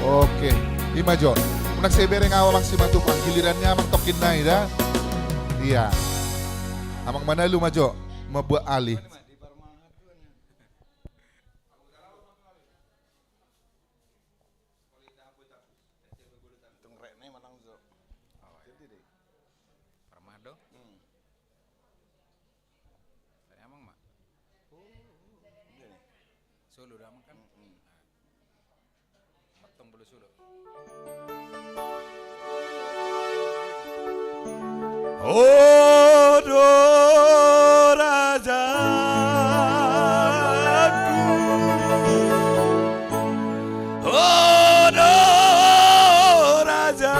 Oke, lima Jo. Unak sebere ngawa mang si matupang gilirannya amang tokin nai dah. Iya. Amang mana lu Majo? Membuat alih. Solo dah makan. Matang bulu solo. Odo rajaku Odo rajaku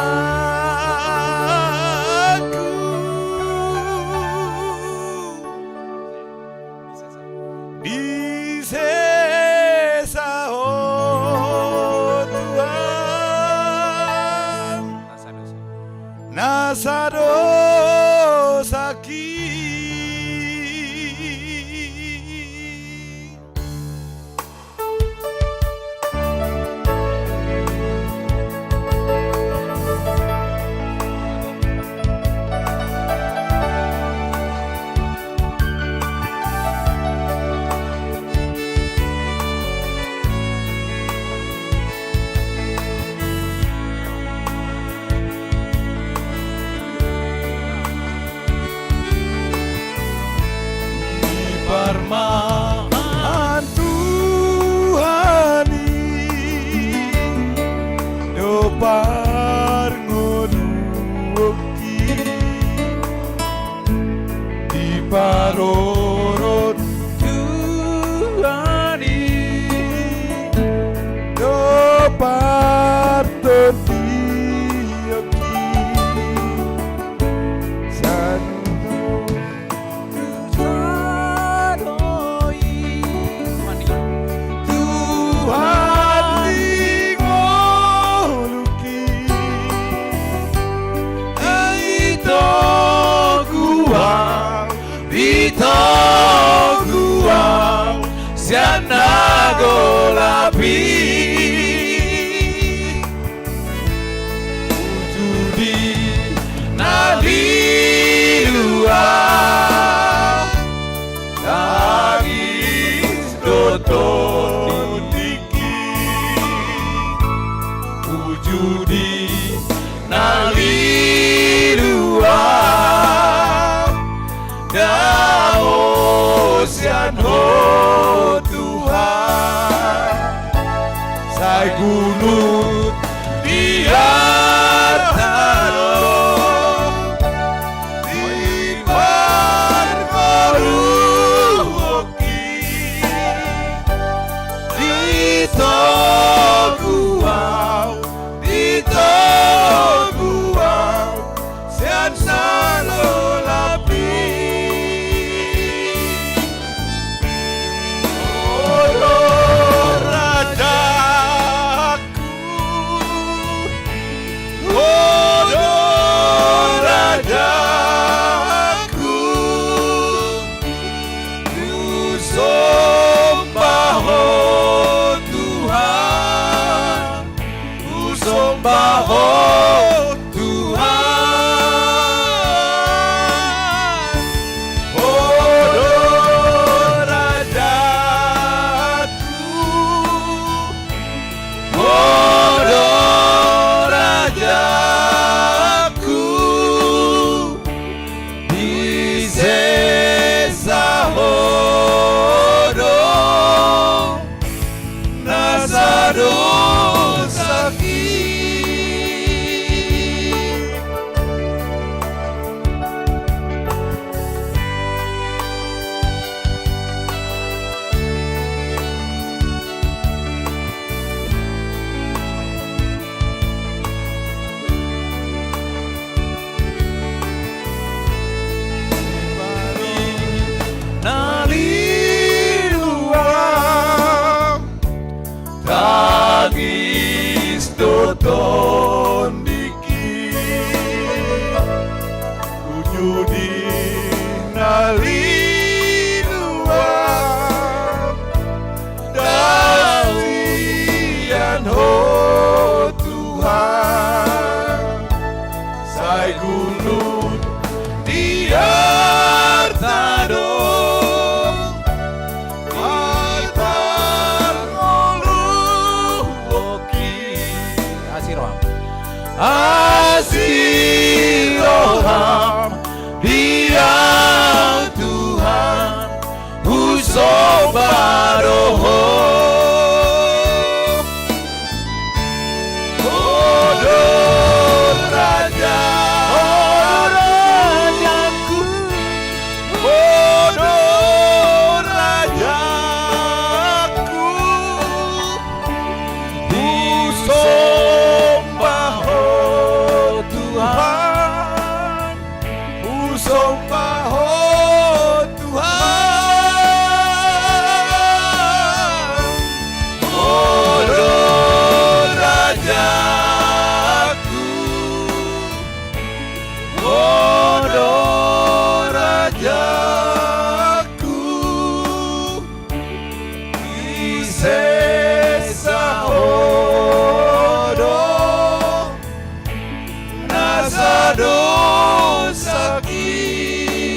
Bisa oh Tuhan Nasado sakit di parorot Tuhani dapat tertiaki Tuhan ingoluki Aito guang siana golapi Ujudi nalilua Nangis doton diki Ujudi nalilua Daosian ho Tuhan Sai gunung biartano di parkoruoki di toguau sian salolapi Baho Tuhan Odo rajaku Odo rajaku di sesa hodo nasado sakit Toton diki Unyudi nalilua Dasian ho Tuhan Sai gunung diartano Asiroham Dia Tuhan Usobaroho Odo rajaku Odo rajaku Usombaho Tuhan Usombaho Tuhan Odo rajaku Odo rajaku Isesa hodo Nasado sakit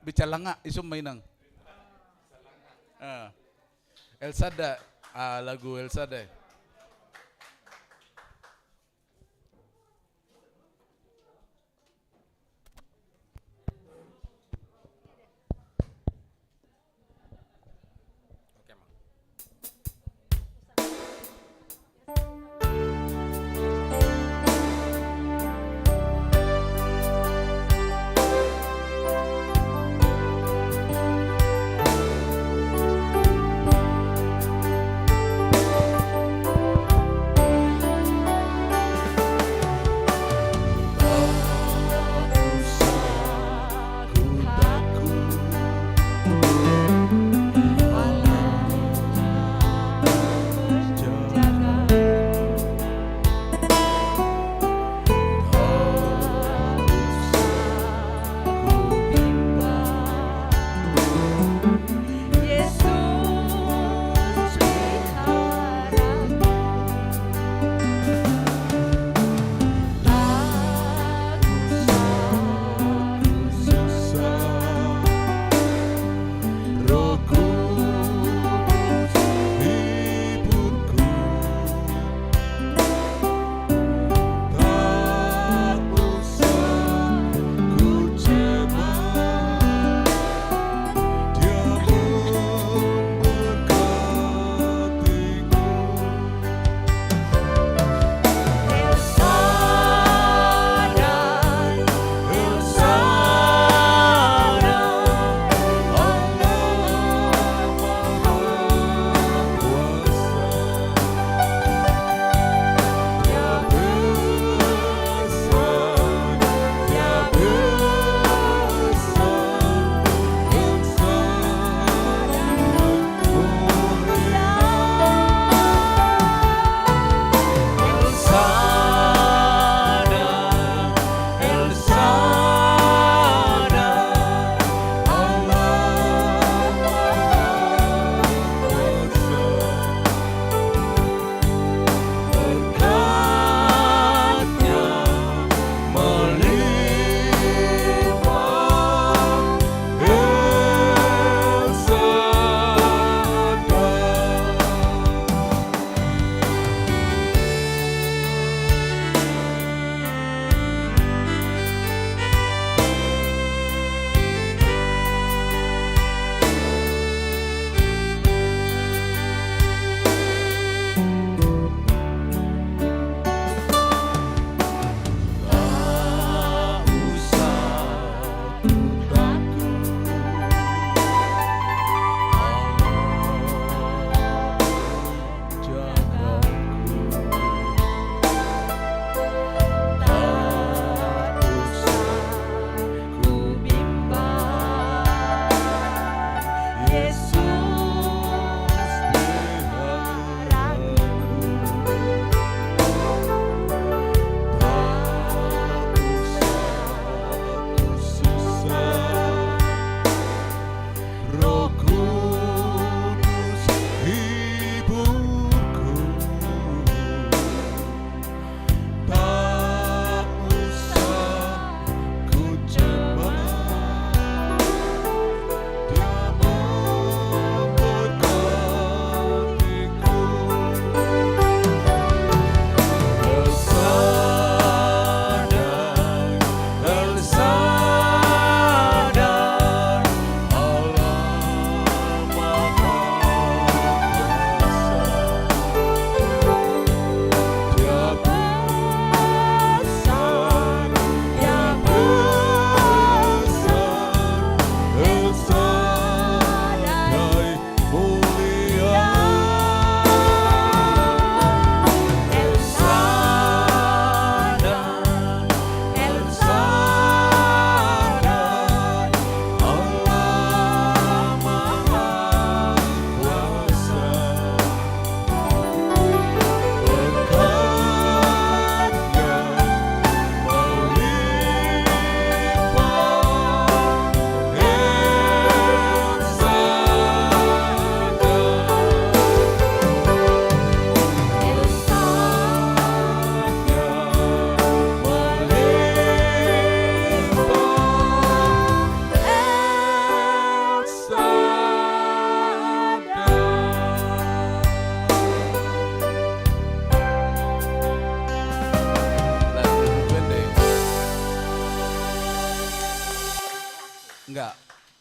Bicalanga isum mainang. Elsada, lagu Elsada.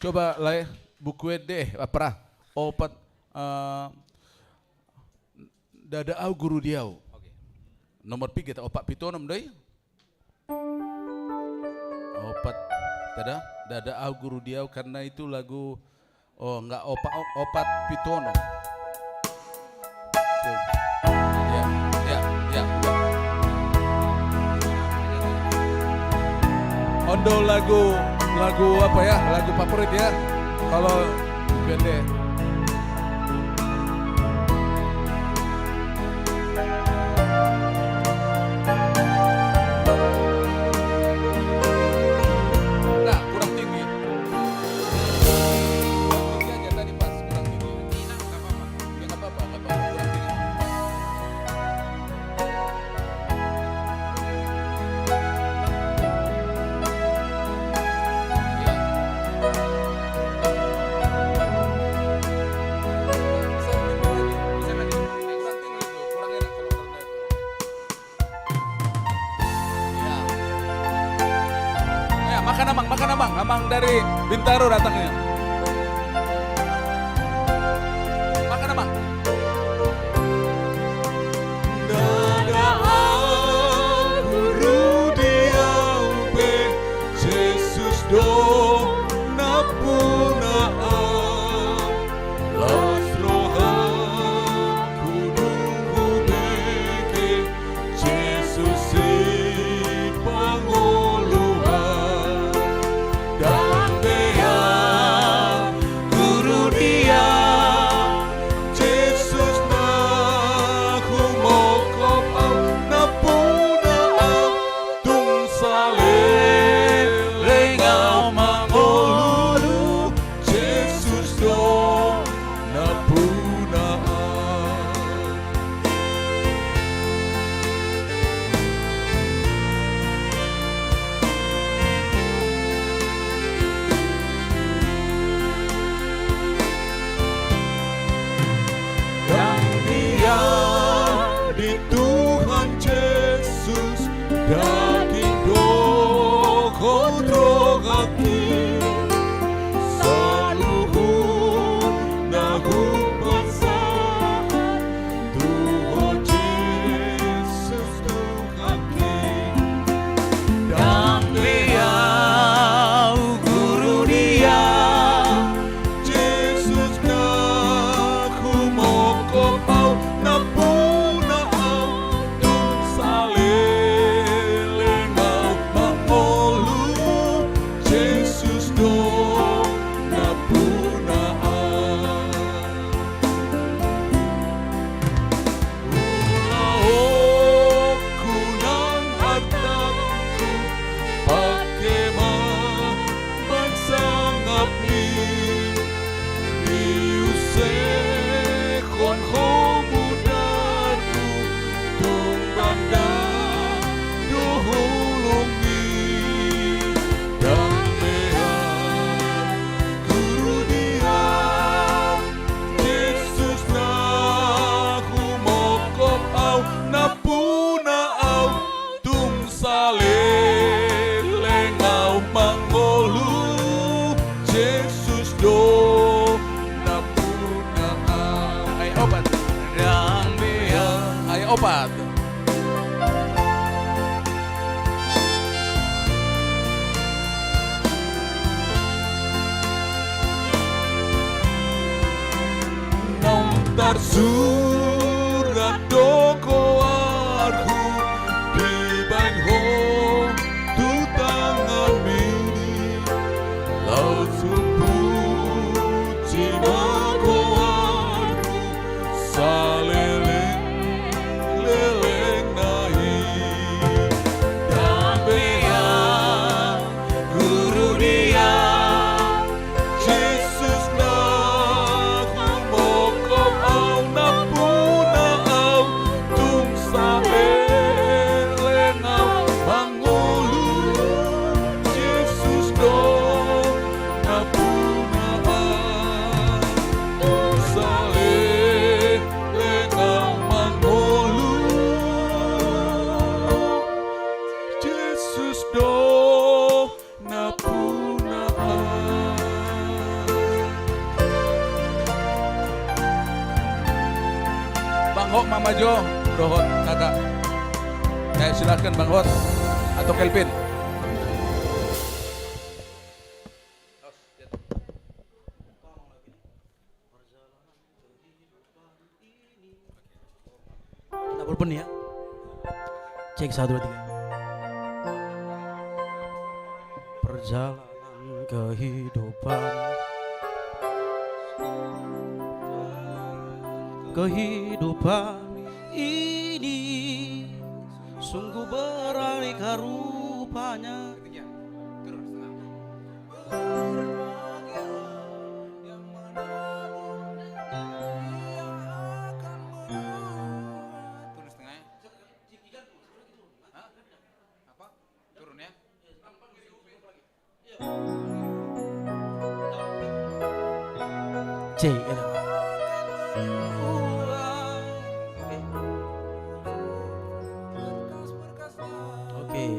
Coba lah buku deh apa opat dada au guru diau. Nomor 3 kita opat pitonom deh. Opat dada au guru diau karena itu lagu enggak opat pitonom. Ya. Ondo lagu apa ya? Lagu favorit ya. Kalau gede. Nah, kurang tinggi. Kurang tinggi aja tadi pas kurang tinggi. Ya nggak apa-apa, kurang tinggi. Makan abang dari Bintaro datangnya. Makan abang. Dada guru diau be Jesus do napuna las rohan kudu beke Jesus si panguluhan dan bea guru dia Jesus na humokop au napuna tung sale lengau mangolu Jesus do napuna dan dia di Tuhan Yesus daging dokodro kaki saluhur nahum pasah Tuhan Yesus Tuhan dan dia guru dia Jesus na kumoko pau na puna au tung salelengau mangolu Jesus do na puna Ulau kunang atakku pakema magsangap ni Iusekon homudarku tung banda dohulungi dan bea guru dia Jesus na humokop au napuna au tung salelengau mangolu Jesus do napuna Ay opat. dan bea Ay opat. Nontar surat doko arhu di banho tu tangan mini laut sumpu cimako arhu saleleng leleng nahi dan bea guru dia Jesus na humokop au napuna au Ho, Mama Jo, Bro Hot, kakak. Ya silahkan Bang Hot atau Kelvin. Kita pulpen ya. Cek 1, 2, 3. Perjalanan kehidupan ini sungguh beraneka rupanya. C gitu. Oke.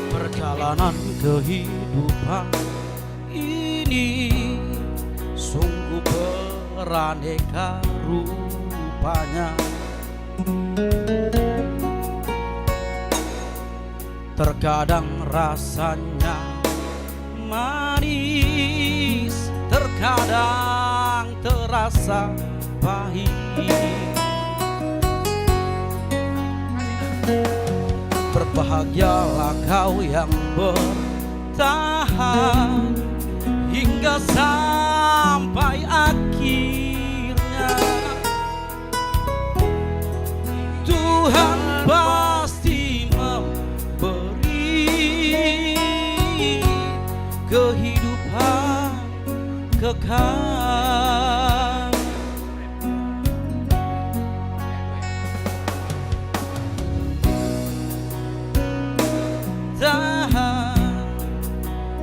Perjalanan kehidupan ini sungguh beraneka rupanya. Terkadang rasanya manis, terkadang terasa pahit. Berbahagialah kau yang bertahan hingga sampai akhirnya. Tuhan pasti memberi kehidupan kekal.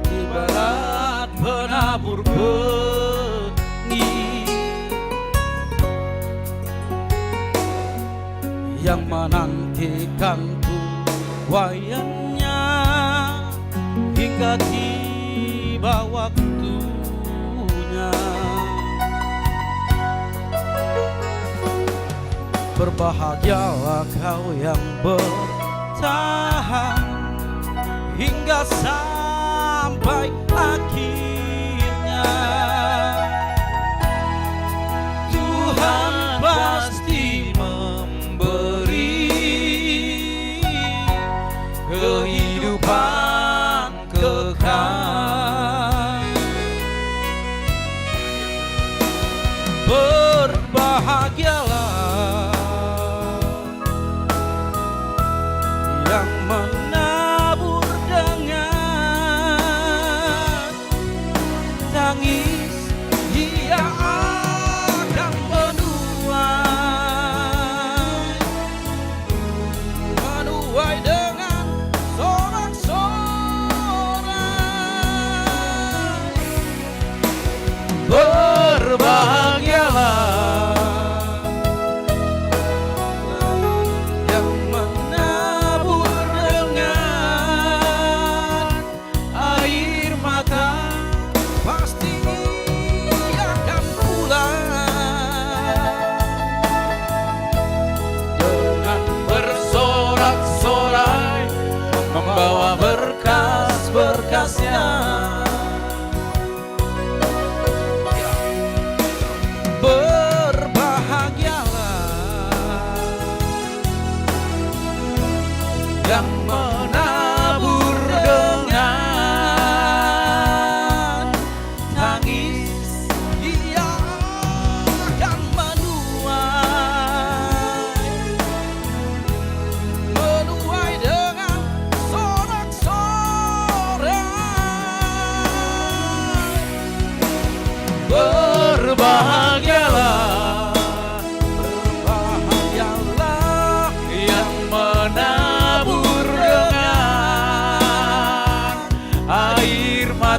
Ibarat penabur benih yang menantikan tuaiannya hingga tiba waktunya. Berbahagialah kau yang bertahan hingga sampai akhirnya. Tuhan pasti memberi kehidupan kekal. Berbahagialah yang menabur dengan tangis, dia akan menuai dengan sorak-sorai. Berbahagialah yang menabur dengan air mata, pasti akan pulang dengan bersorak-sorai, membawa berkas-berkasnya. Berbahagialah yang menabur dengan tangis, dia akan menuai dengan sorak-sorai.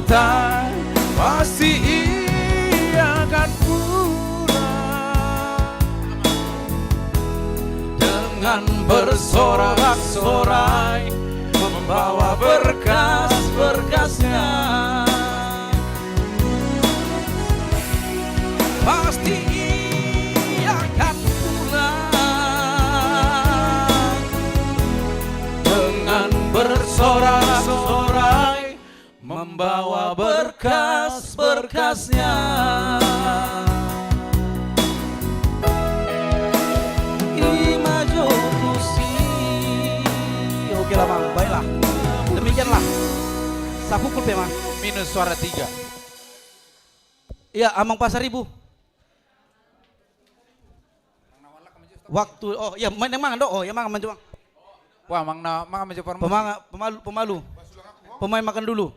mata, pasti ia akan pulang dengan bersorak-sorai membawa berkas-berkasnya. Pasti ia akan pulang dengan bersorak-sorai membawa berkas-berkasnya. Imajo tusi. Oke lah bang, baiklah. Demikianlah. Sapu pulpe mah. Minus suara 3. Iya, Amang Pasar Ibu. Waktu, oh iya, main yang mangan dok, oh ya mangan manju bang. Wah, mang maju formal. Pemalu. Pemain makan dulu.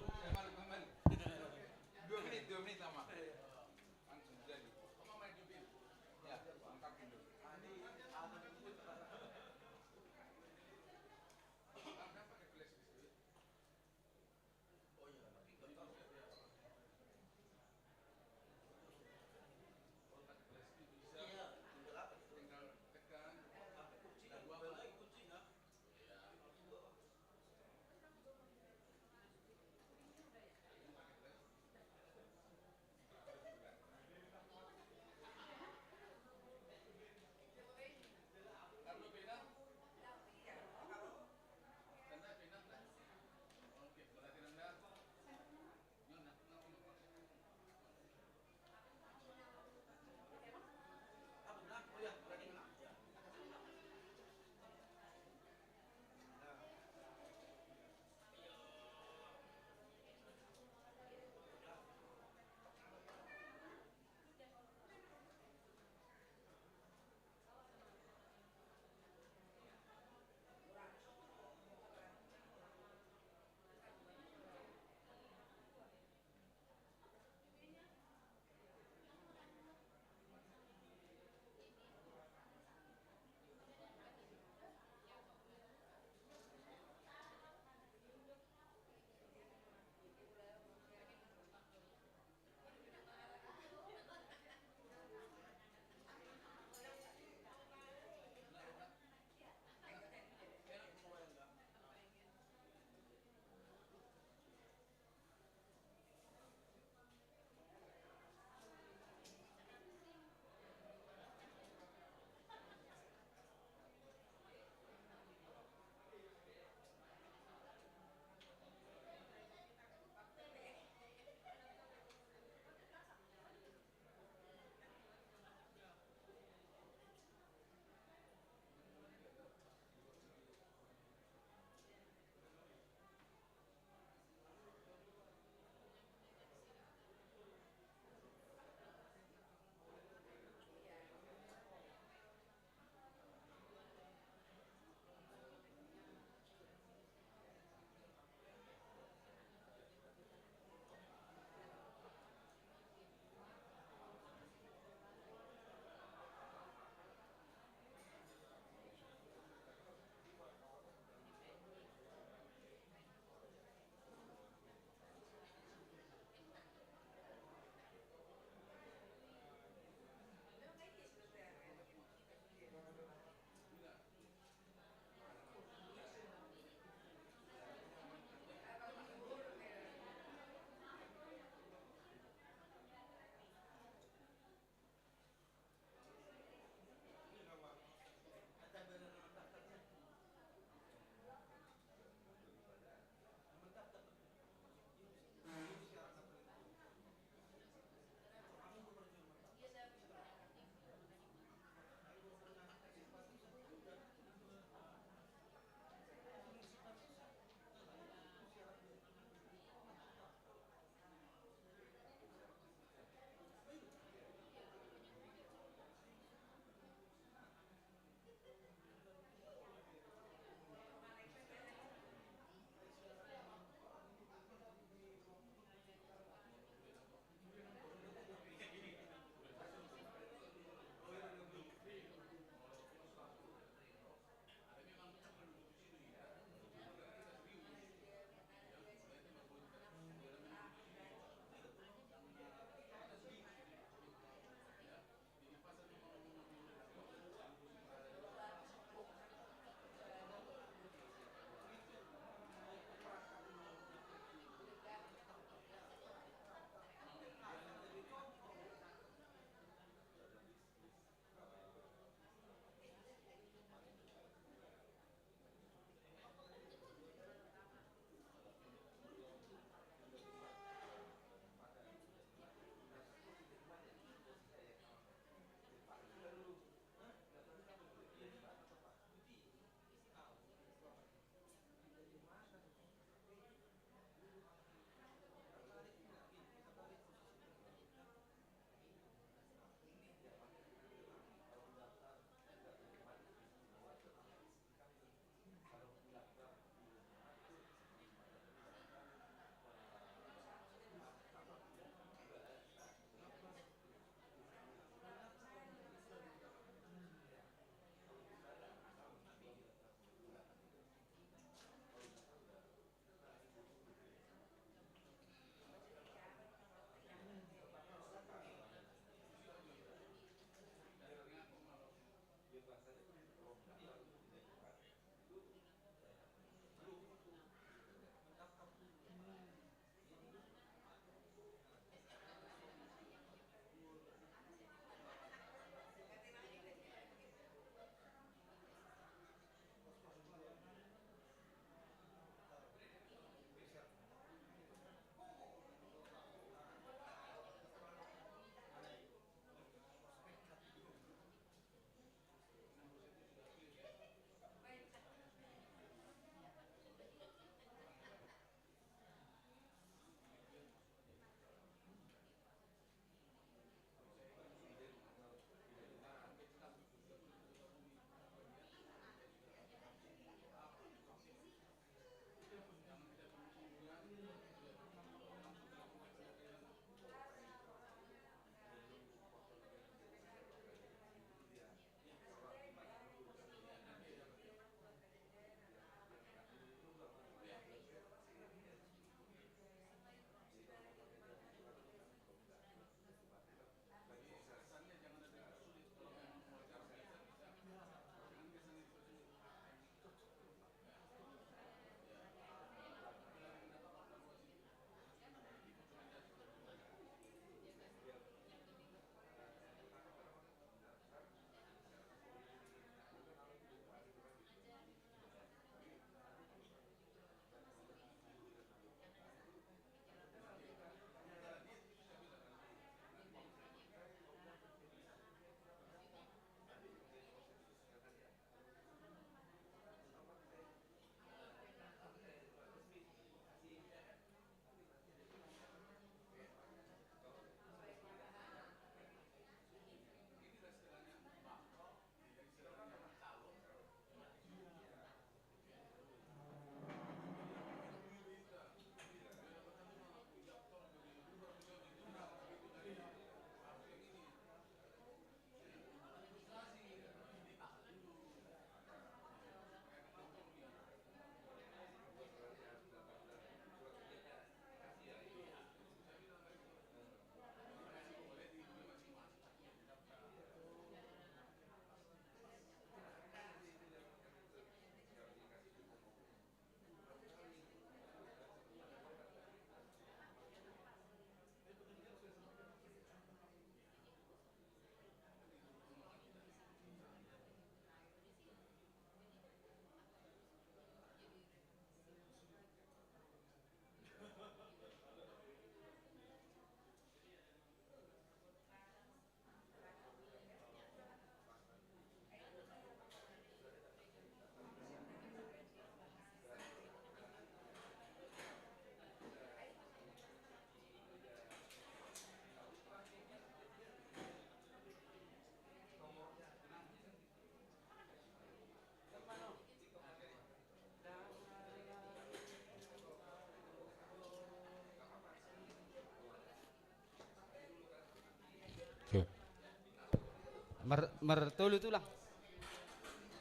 Mertulu itu lang.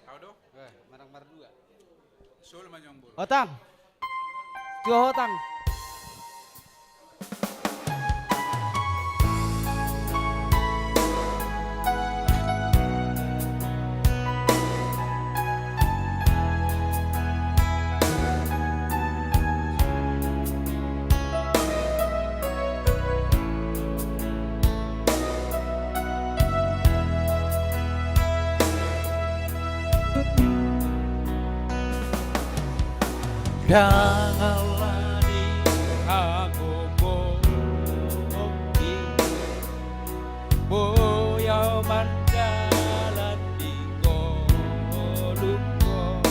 Kau do? Marang dua. Sul manyong buru. Otang. Cuo otang. Dangalani agogo oki boya mandalan di golungko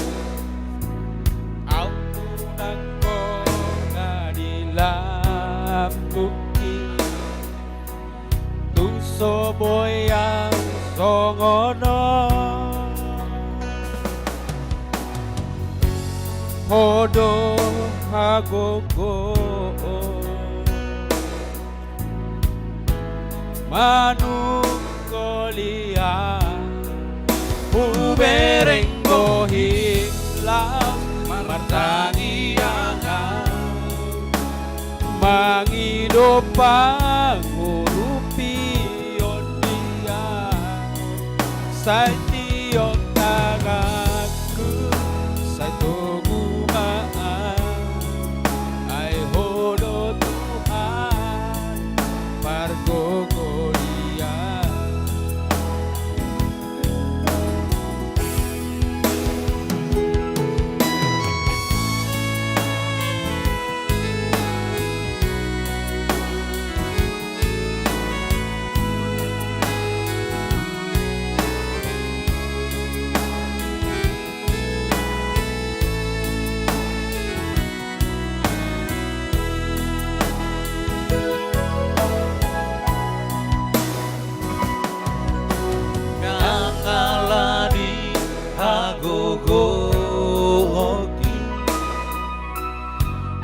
aku nangko ngadilam buki tuso boya songono Hodo hagogo manungkolia uberenggo hilang martangiangan mangido pangurupion dia saitiok tanganku saito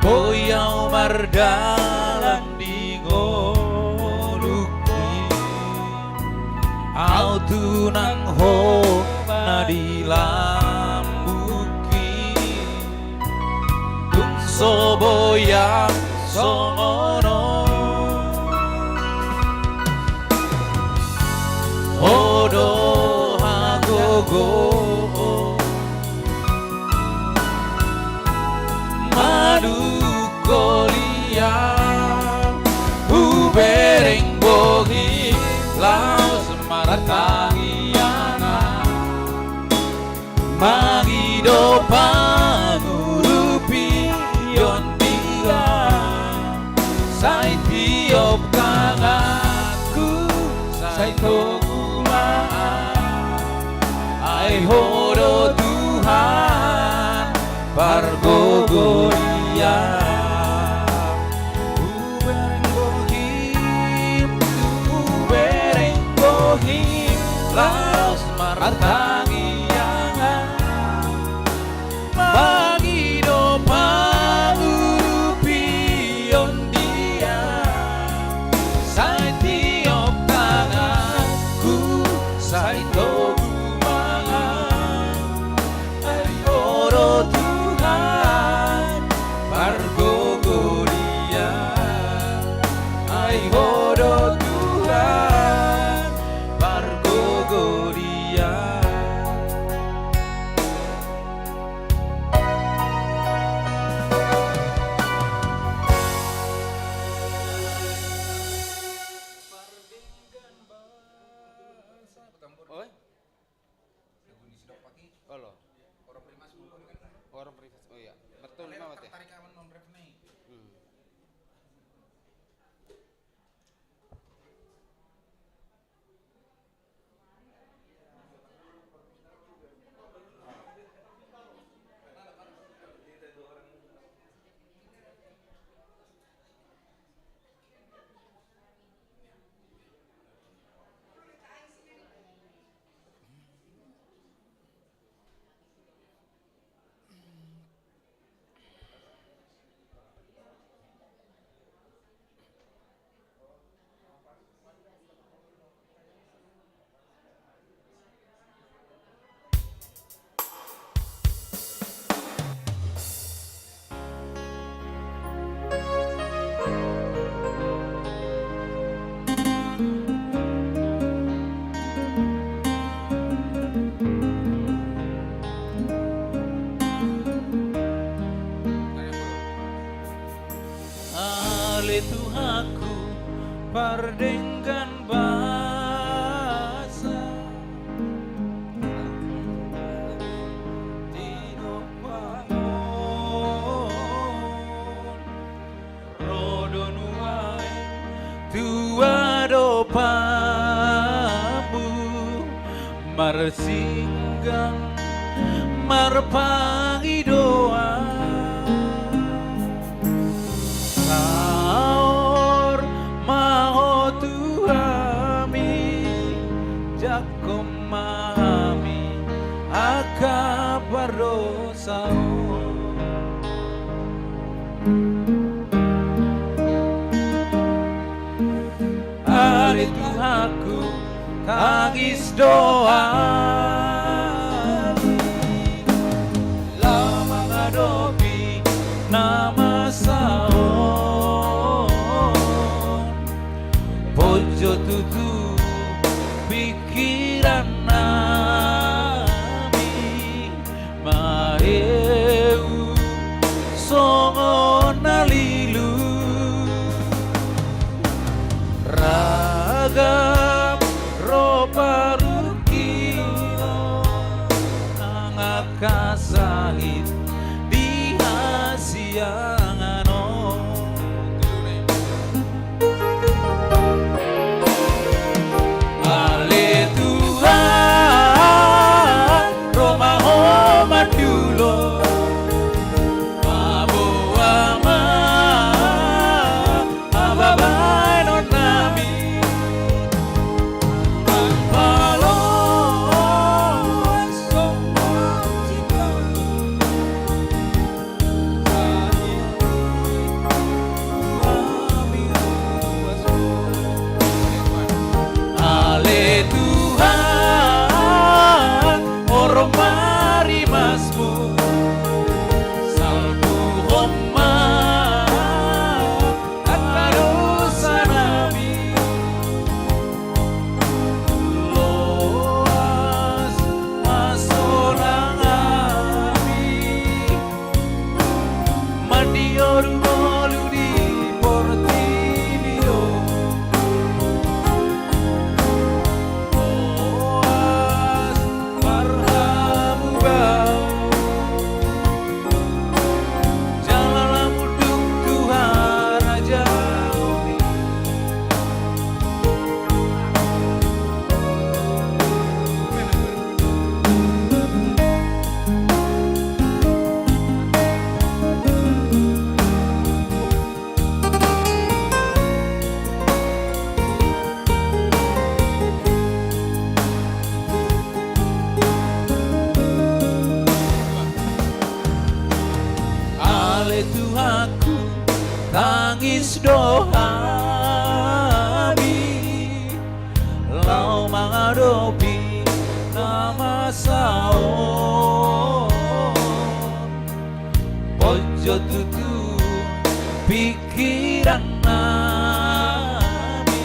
Boyau mardalan di golukki au tunang ho nadilambuki tungso boyang songono odo hagogo madu kolia ubereng bogi lau semarat tangiana magido pangurupi yon dia sai tiop kangaku sai togumaan ai hodo Tuhan pargogolia laos martangiangan magido pangurupion dia sai tiop tanganku sai togumangan ai oro Tuhan pargo aku pardenggan basa Tino pangon rodon wae tua dopamu marsinggang marpangi doa saor maho tuhami jakom mahami akabar dosao hari Tuhanku tangis doa lama ngadopi nama saon pojo tutu pikiran nami maheu songo nalilu ragam ropa rukio nangakasahit di hasiangano Ale Tuhan romaho madulo mabuama ababai non nami Palon semua cinta Ale Tuhan orang mari masmu salbu homa akarusa nami loas masolang ami mandior molu di portivio loas marhamu bau jalan muduk Tuhan aja Ale Tuhanku tangis dohami lau mengadopi nama saon pojo tutu pikiran nami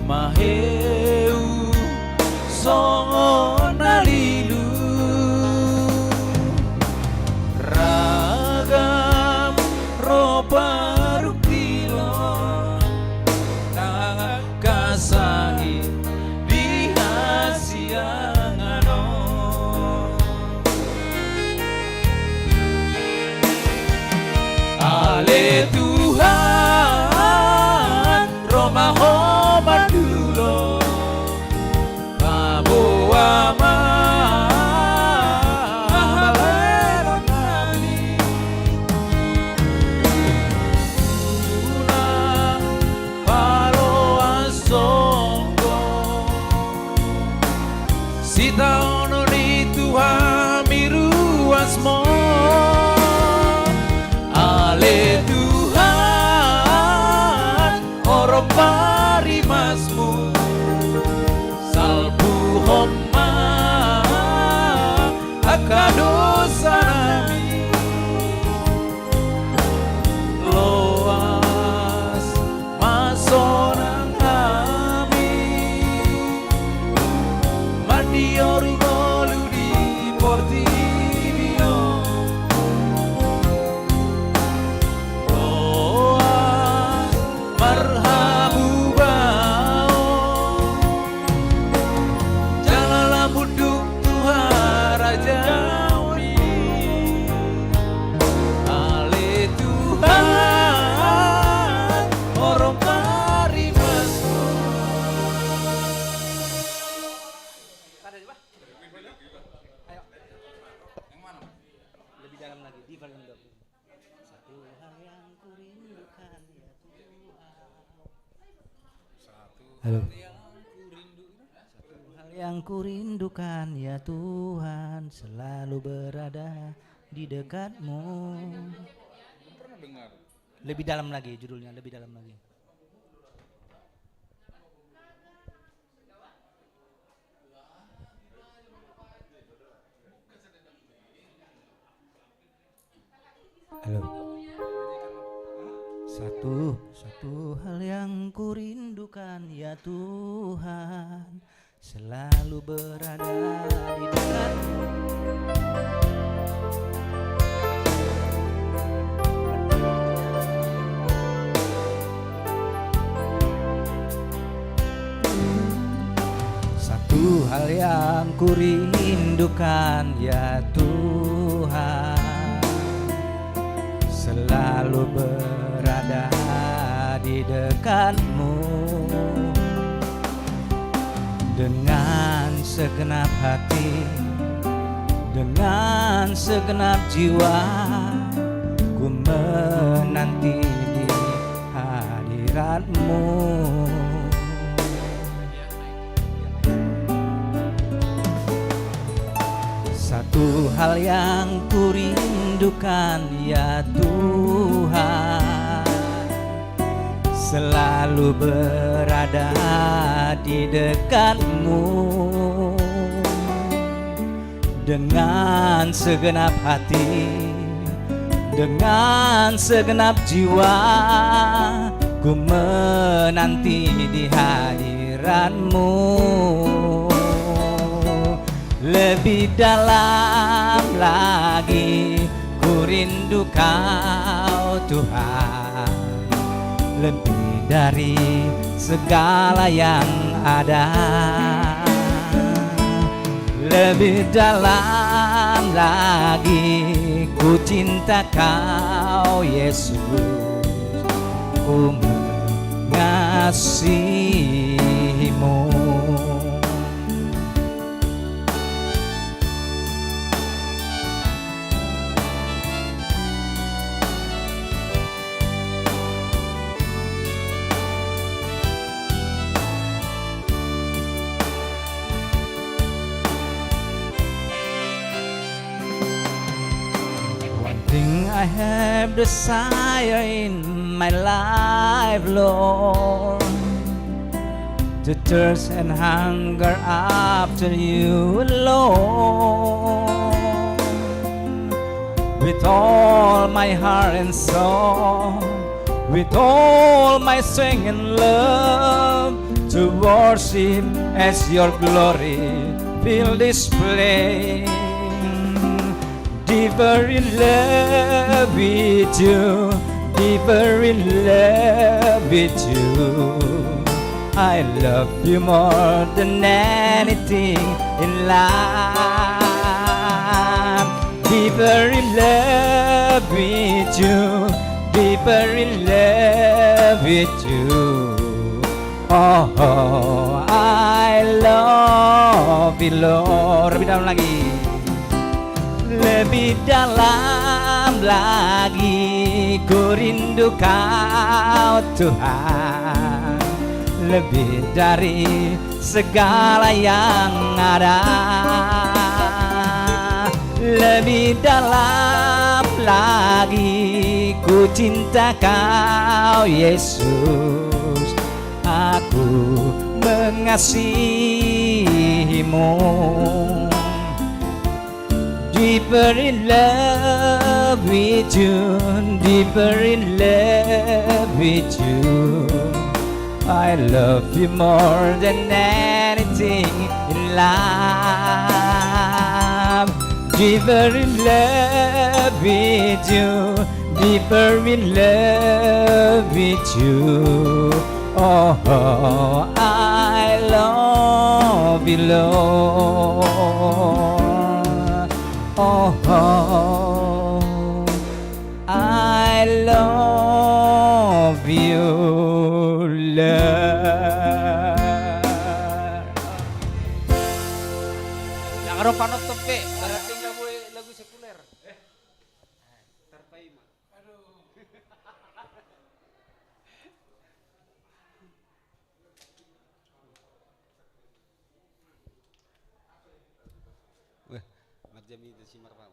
maheu songo nalilu ragam ropa rukilo nangakasahi di hasiangano Ale Tuhan romaho madulo mabuama Sita ono ni Tuhan miru asmo Ale Tuhan lagi. Di volume 20. Satu hal yang kurindukan ya Tuhan. Halo. Satu hal yang kurindukan ya Tuhan, selalu berada di dekatmu. Pernah dengar? Lebih dalam lagi judulnya, lebih dalam lagi. Halo. Satu hal yang kurindukan ya Tuhan, selalu berada di dekatmu. Satu hal yang kurindukan ya Tuhan, selalu berada di dekatmu. Dengan segenap hati, dengan segenap jiwa, ku menanti di hadiratmu. Satu hal yang kurindukan ya Tuhan, selalu berada di dekatmu. Dengan segenap hati, dengan segenap jiwa, ku menanti di hadiratmu. Lebih dalam lagi ku rindu Kau Tuhan, lebih dari segala yang ada. Lebih dalam lagi ku cinta Kau Yesus, ku mengasihimu. I have desire in my life, Lord, to thirst and hunger after you alone. With all my heart and soul, with all my strength and love, to worship as your glory fill this place. Deeper in love with you, deeper in love with you. I love you more than anything in life. Deeper in love with you, deeper in love with you. Oh, I love you, Lord. Lebih dalam lagi. Lebih dalam lagi ku rindu Kau Tuhan, lebih dari segala yang ada. Lebih dalam lagi ku cinta Kau Yesus, aku mengasihimu. Deeper in love with you, deeper in love with you. I love you more than anything in life. Deeper in love with you, deeper in love with you. Oh, I love you, Lord. Oh, I love you, Lord. Yang ada panot tepe, berarti nggak boleh lagu sekuler. Wah, macam itu si marfam.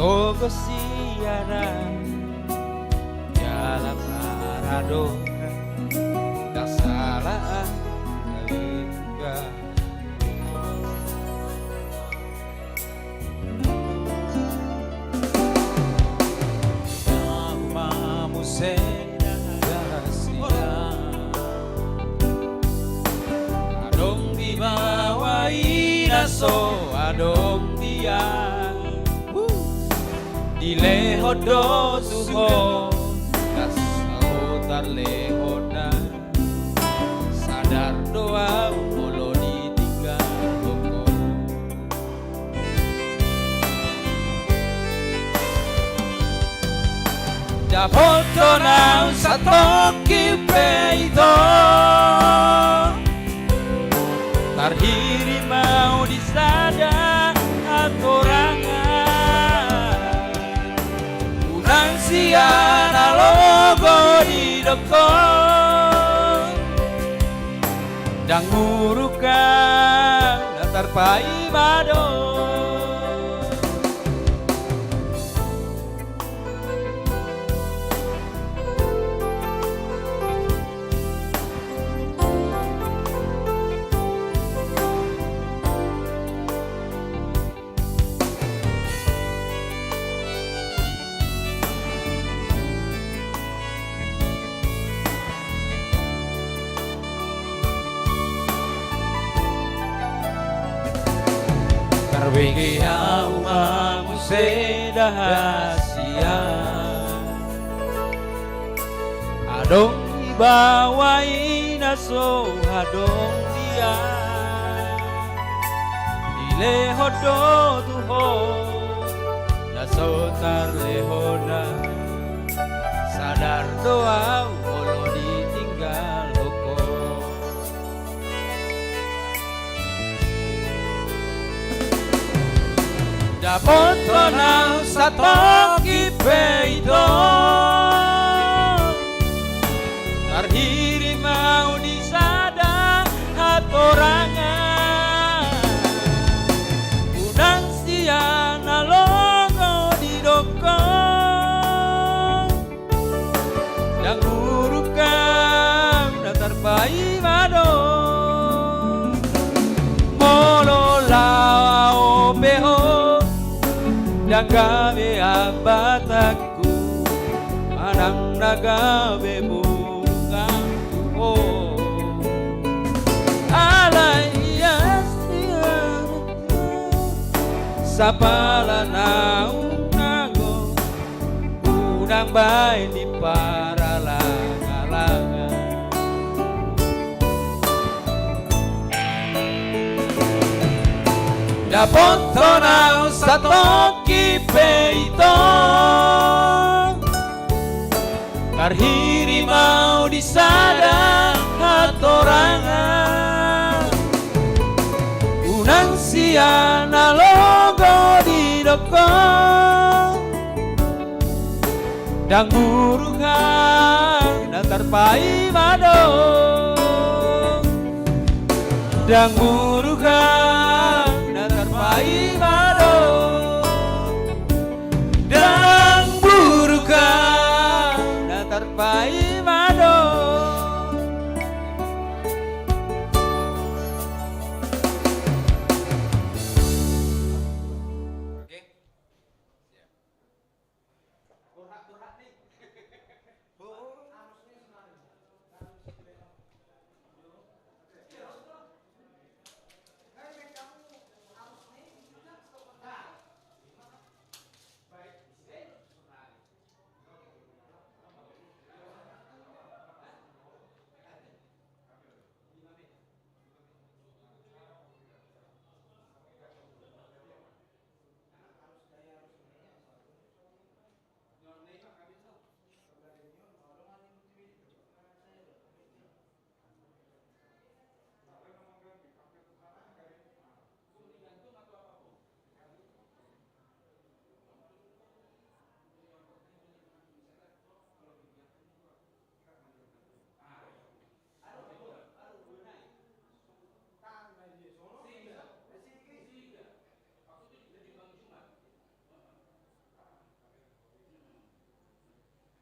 Togo siana Jalan Maradona Tak salah Kalinga Namamu sena Gasia Adong di bawah inaso Adong dia di leho do tuho kasahutar leho na sadar doa molo ditinggal toko dapat na sa toki peito tarhiri mau disada atorangan siana logo di dokon dan ngurukan datar pai bado Wege aumamu sedahasia Adong ibawa inaso adong dia Dileho do tuho naso tar lehona Sadar doa molo ditinggal hoko Dapat tenang satoki peito Tarhiri mau disada atorangan Udang siana logo di dokon Dan urukan datar pai mado Molo lao beho Nagabe abataku Manang nagabe bungaku oh. Alayas Sapala naung nago Unang baik di para langa-langa Dapat tonau satoki peito Karhiri mau disada atorangan Unang siana logo di dokon Dan guruhan datar pai mado Dan guruhan